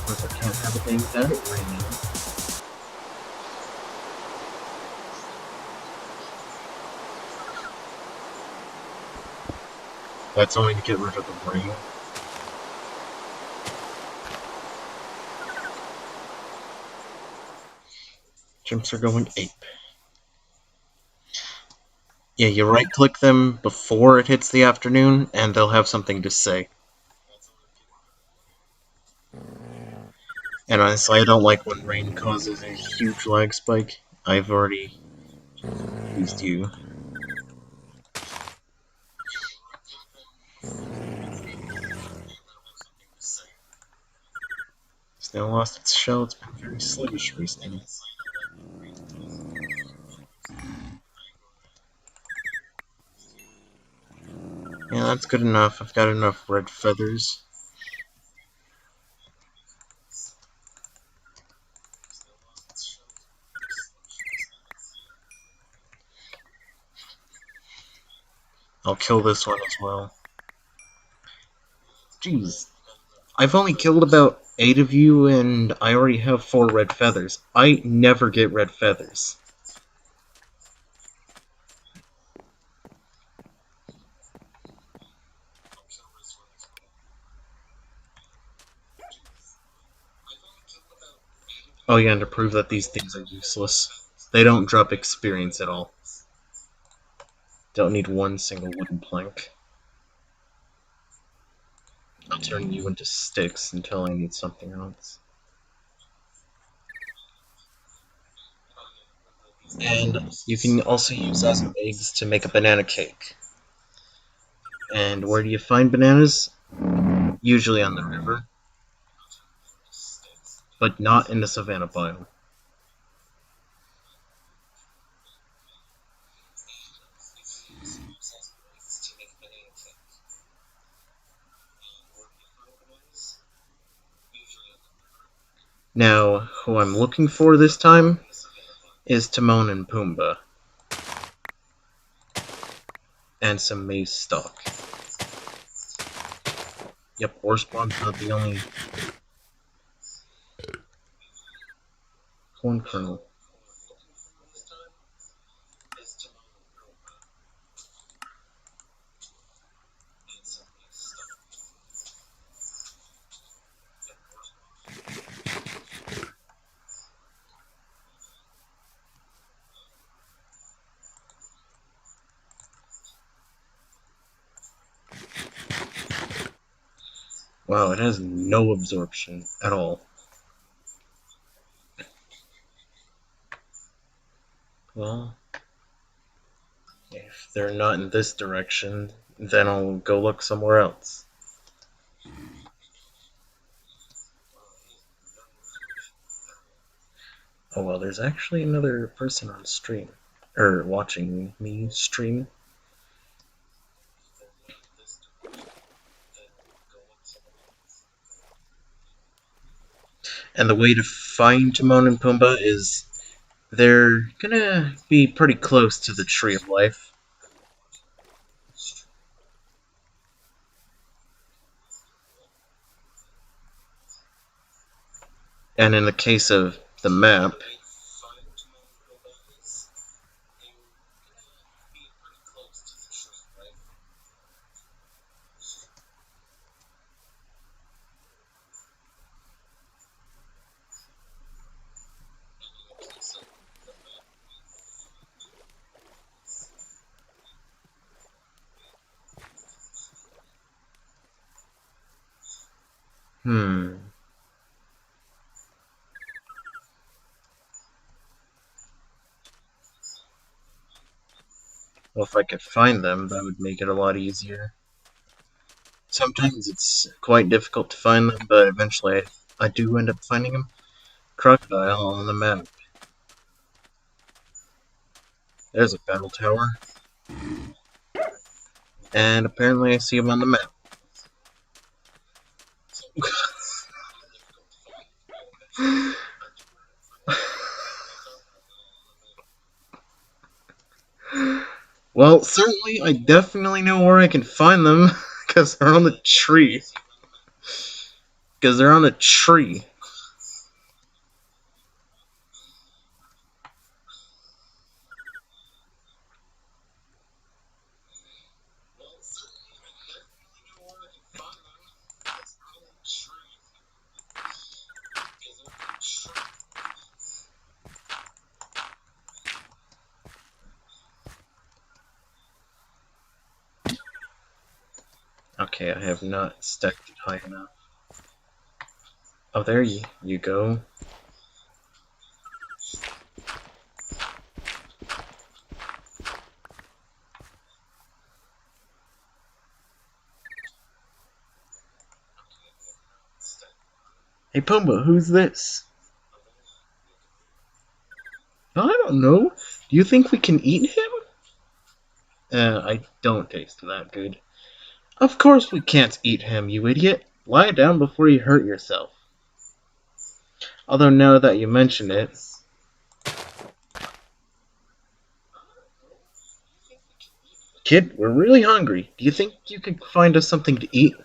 Of course, I can't have a thing without it raining. That's only to get rid of the rain. Chimps are going ape. Yeah, you right-click them before it hits the afternoon, and they'll have something to say. And honestly, I don't like when rain causes a huge lag spike. I've already used you. Snail lost its shell. It's been very sluggish recently. Yeah, that's good enough. I've got enough red feathers. I'll kill this one as well. Jeez. I've only killed about 8 of you, and I already have 4 red feathers. I never get red feathers. Oh yeah, and to prove that these things are useless, they don't drop experience at all. Don't need one single wooden plank. I'll turn you into sticks until I need something else. And you can also use as eggs to make a banana cake. And where do you find bananas? Usually on the river. But not in the savanna biome. Now, who I'm looking for this time is Timon and Pumbaa. And some maize stalk. Yep, ore spawn's not the only corn kernel. Wow, it has no absorption at all. Well, if they're not in this direction, then I'll go look somewhere else. Oh well, there's actually another person on stream. Or watching me stream. And the way to find Timon and Pumbaa is they're gonna be pretty close to the Tree of Life. And in the case of the map, hmm. Well, if I could find them, that would make it a lot easier. Sometimes it's quite difficult to find them, but eventually I do end up finding them. Crocodile on the map. There's a battle tower. And apparently I see him on the map. Well, certainly I definitely know where I can find them, because they're on the tree. Because they're on a tree. Okay, I have not stacked it high enough. Oh, there you go. Hey Pumbaa, who's this? I don't know. Do you think we can eat him? I don't taste that good. Of course we can't eat him, you idiot. Lie down before you hurt yourself. Although now that you mention it... Kid, we're really hungry. Do you think you could find us something to eat?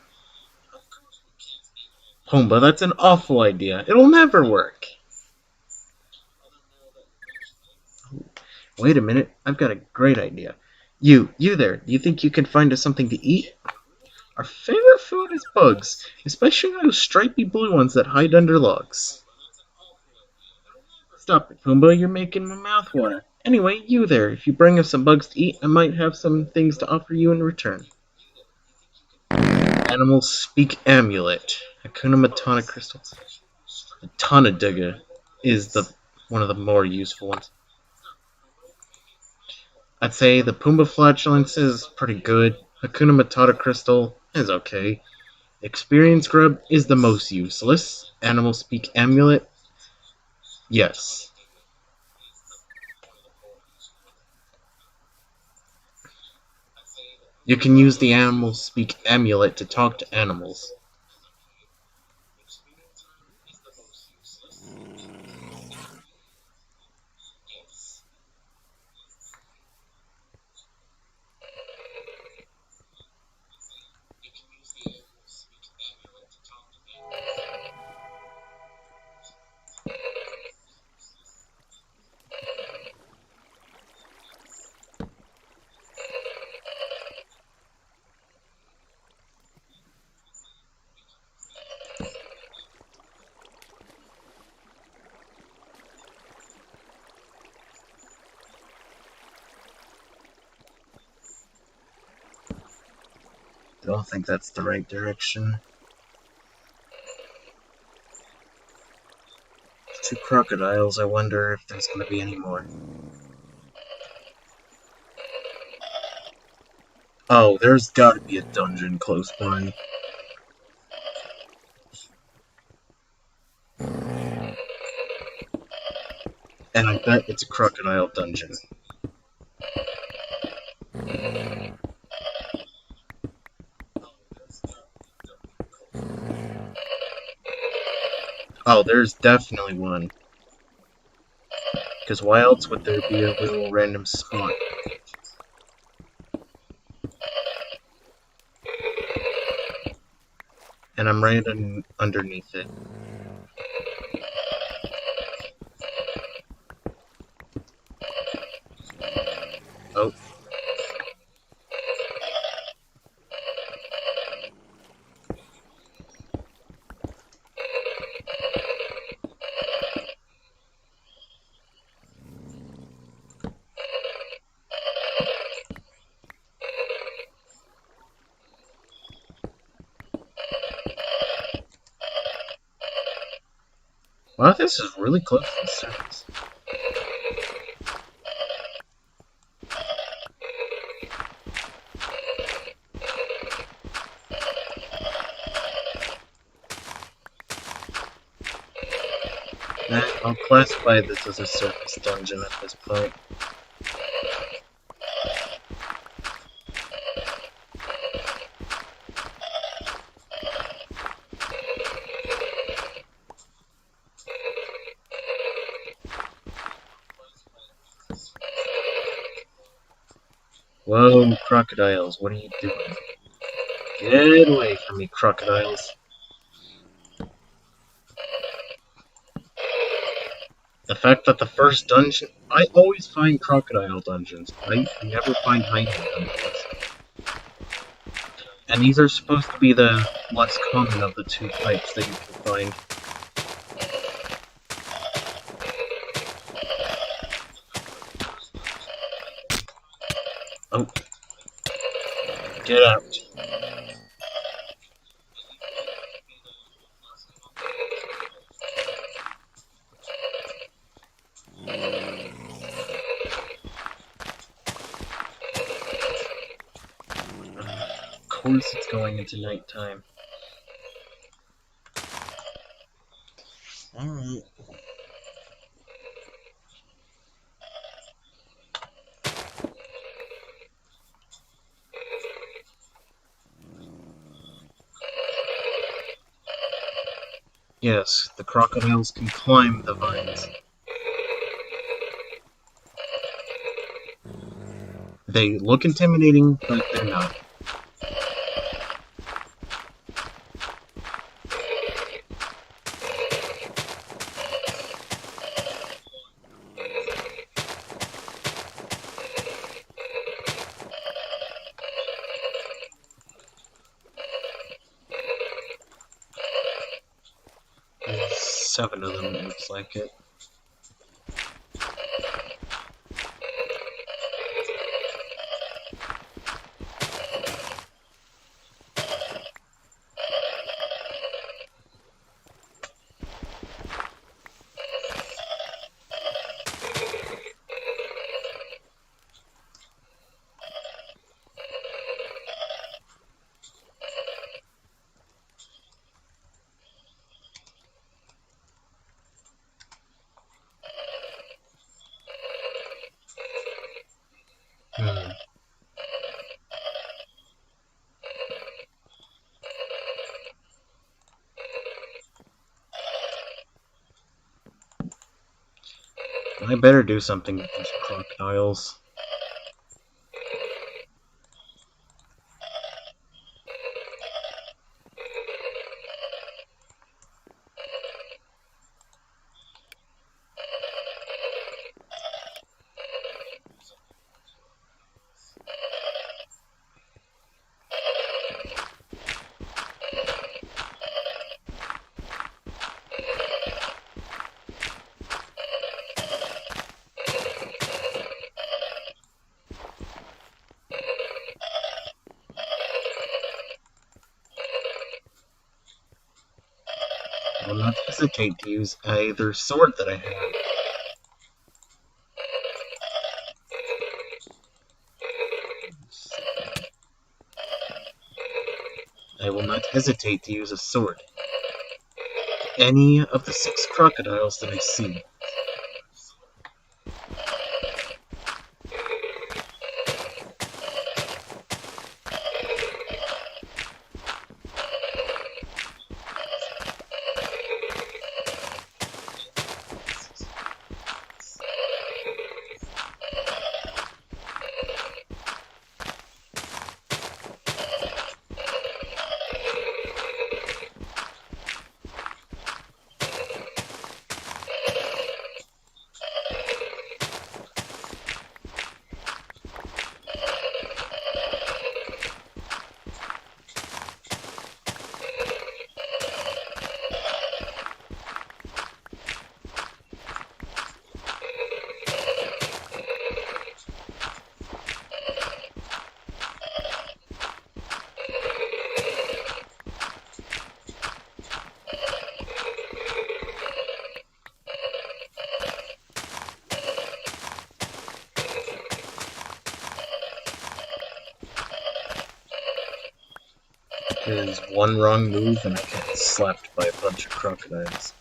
Pumbaa, that's an awful idea. It'll never work. Wait a minute, I've got a great idea. You there, do you think you can find us something to eat? Our favorite food is bugs, especially those stripy blue ones that hide under logs. Stop it, Pumbaa, you're making my mouth water. Anyway, you there, if you bring us some bugs to eat, I might have some things to offer you in return. Animals speak amulet. Hakuna Matata crystals. The Tonadiga is the one of the more useful ones. I'd say the Pumbaa flatulence is pretty good. Hakuna Matata crystal is okay. Experience grub is the most useless. Animal speak amulet, yes. You can use the animal speak amulet to talk to animals. Don't think that's the right direction. 2 crocodiles, I wonder if there's gonna be any more. Oh, there's gotta be a dungeon close by. And I bet it's a crocodile dungeon. Oh, there's definitely one. Because why else would there be a little random spot? And I'm right underneath it. Oh. Wow, this is really close to the surface. I'll classify this as a surface dungeon at this point. Whoa, crocodiles, what are you doing? Get away from me, crocodiles. The fact that the first dungeon... I always find crocodile dungeons. I never find hiding dungeons. And these are supposed to be the less common of the two types that you can find. Oh. Get out. Of course it's going into nighttime. Alright. Yes, the crocodiles can climb the vines. They look intimidating, but they're not. There's 7 of them, it looks like it. I better do something with these crocodiles. I will not hesitate to use either sword that I have. I will not hesitate to use a sword. Any of the 6 crocodiles that I see. There's one wrong move and I get slapped by a bunch of crocodiles.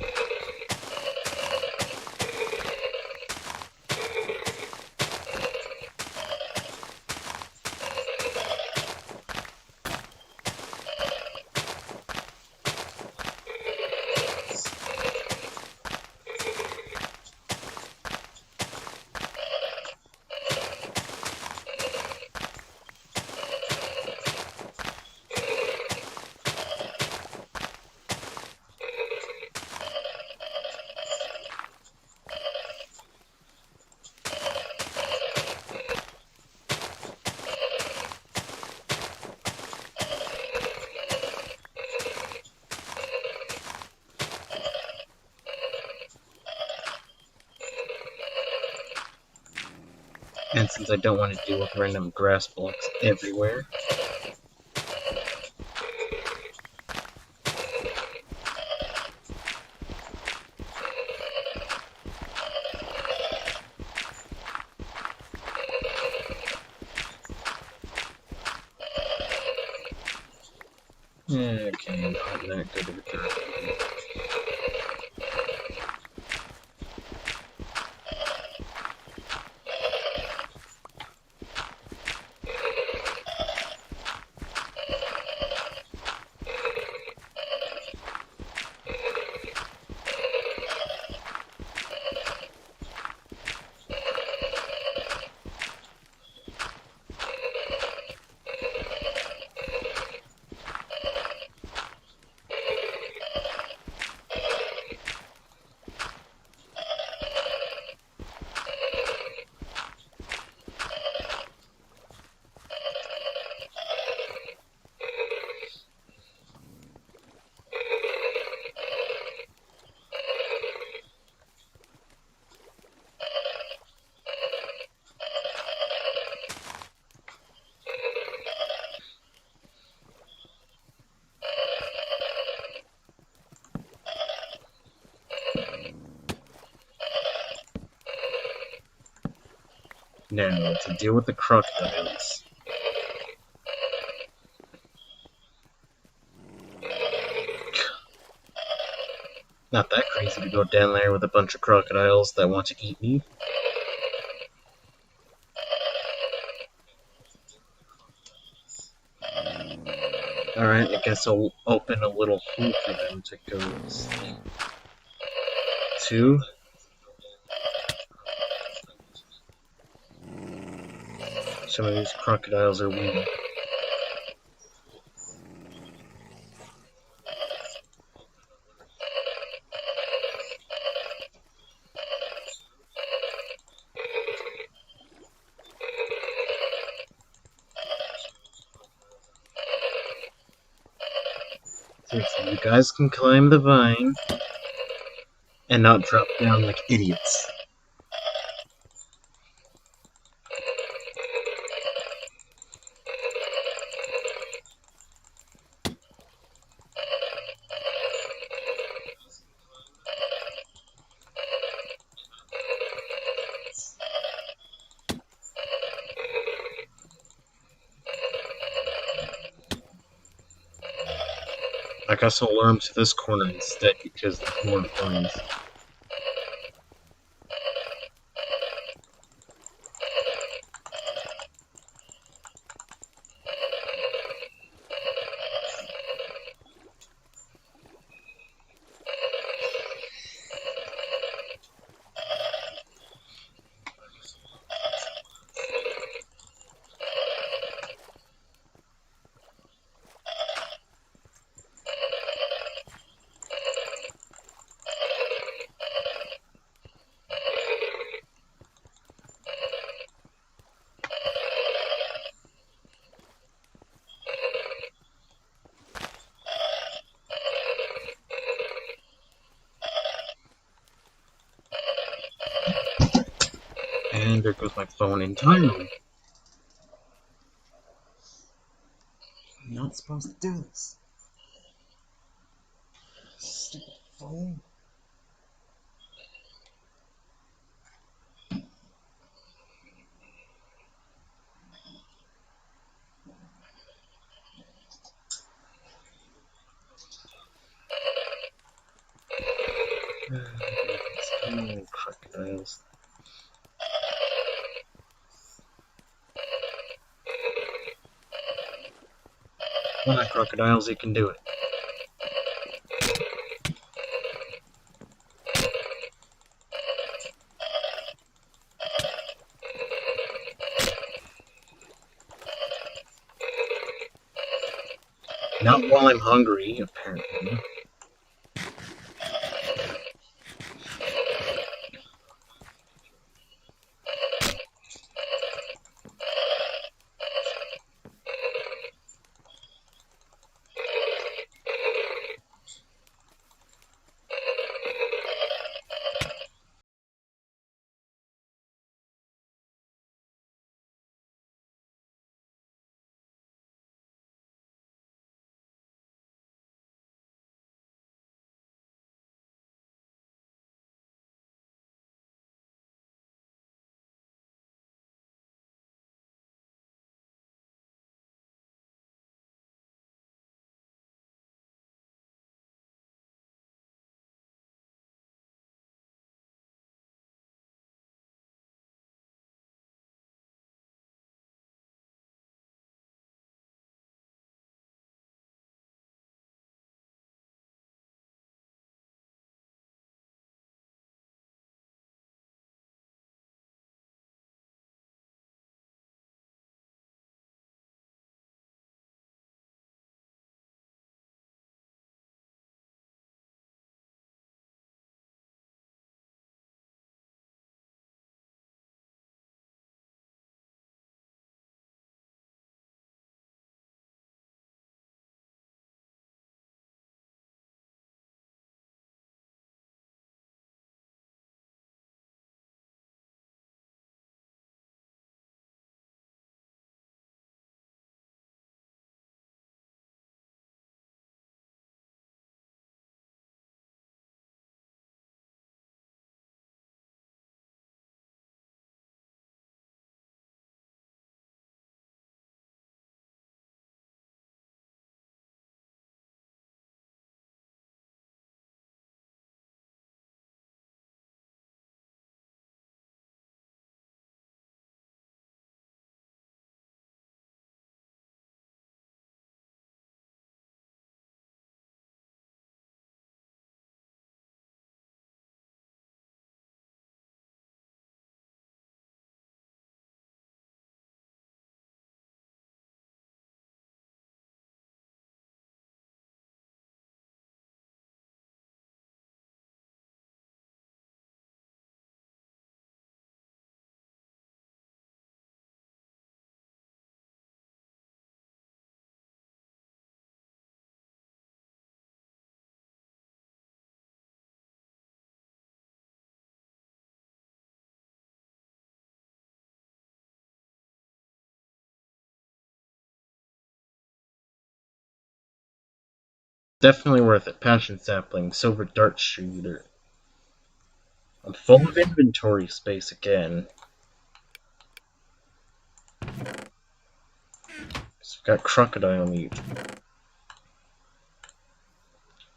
And since I don't want to deal with random grass blocks everywhere, okay, not that good of a job. Now, to deal with the crocodiles. Not that crazy to go down there with a bunch of crocodiles that want to eat me. Alright, I guess I'll open a little hole for them to go sleep. 2. Some of these crocodiles are weak. Seriously, you guys can climb the vine and not drop down like idiots. I guess I'll lure them to this corner instead because there's more vines. And there goes my phone entirely. I'm not supposed to do this. Stupid phone. Come on, crocodiles, you can do it. Not while I'm hungry, apparently. Definitely worth it. Passion sapling, silver dart shooter. I'm full of inventory space again. So we've got crocodile meat.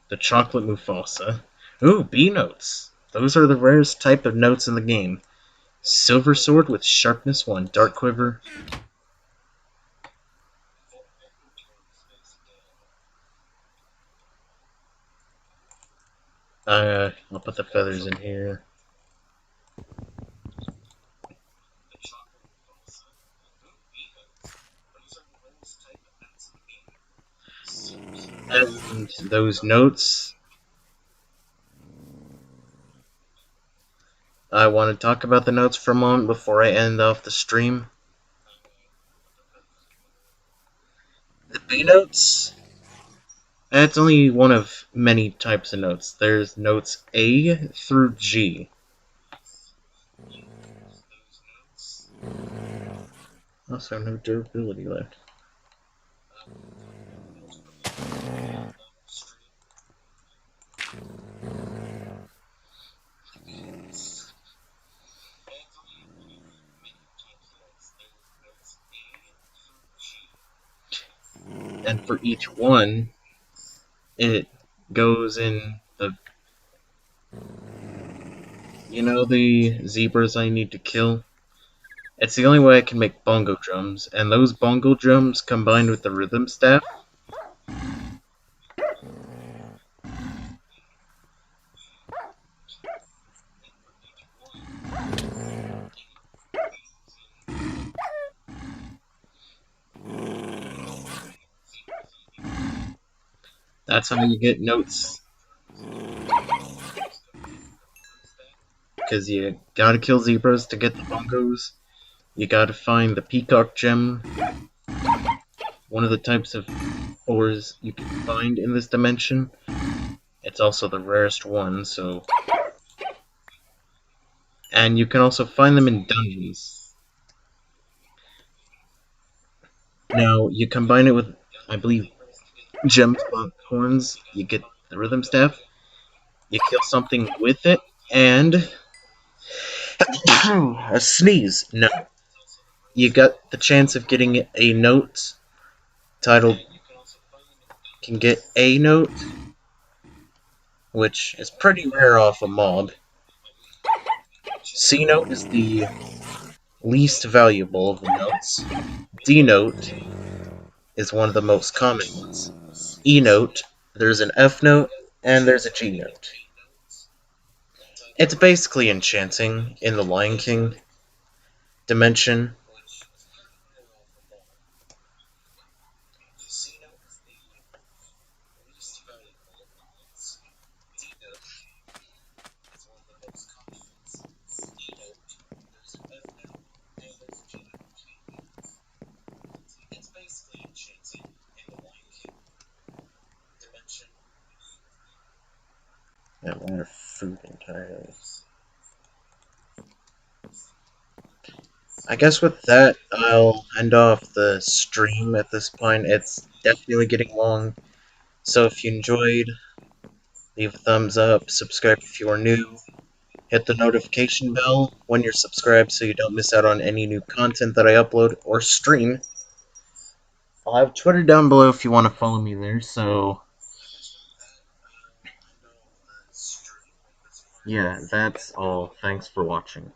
The chocolate Mufasa. Ooh, bee notes. Those are the rarest type of notes in the game. Silver sword with sharpness 1. Dart quiver. I'll put the feathers in here. And those notes, I want to talk about the notes for a moment before I end off the stream. The B notes, that's only one of many types of notes. There's notes A through G. Also, no durability left. And for each one, it goes in the, you know, the zebras I need to kill? It's the only way I can make bongo drums, and those bongo drums combined with the rhythm staff That's how you get notes. Because you gotta kill zebras to get the bongos. You gotta find the peacock gem, one of the types of ores you can find in this dimension. It's also the rarest one, so... And you can also find them in dungeons. Now, you combine it with, I believe, gem spot horns, you get the rhythm staff, you kill something with it, and... a sneeze! No. You got the chance of getting a note titled can get A note, which is pretty rare off a mob. C note is the least valuable of the notes. D note is one of the most common ones. E note, there's an F note, and there's a G note. It's basically enchanting in the Lion King dimension. Yeah, more food entirely. I guess with that, I'll end off the stream at this point. It's definitely getting long, so if you enjoyed, leave a thumbs up, subscribe if you are new, hit the notification bell when you're subscribed so you don't miss out on any new content that I upload or stream. I'll have Twitter down below if you want to follow me there, so... yeah, that's all. Thanks for watching.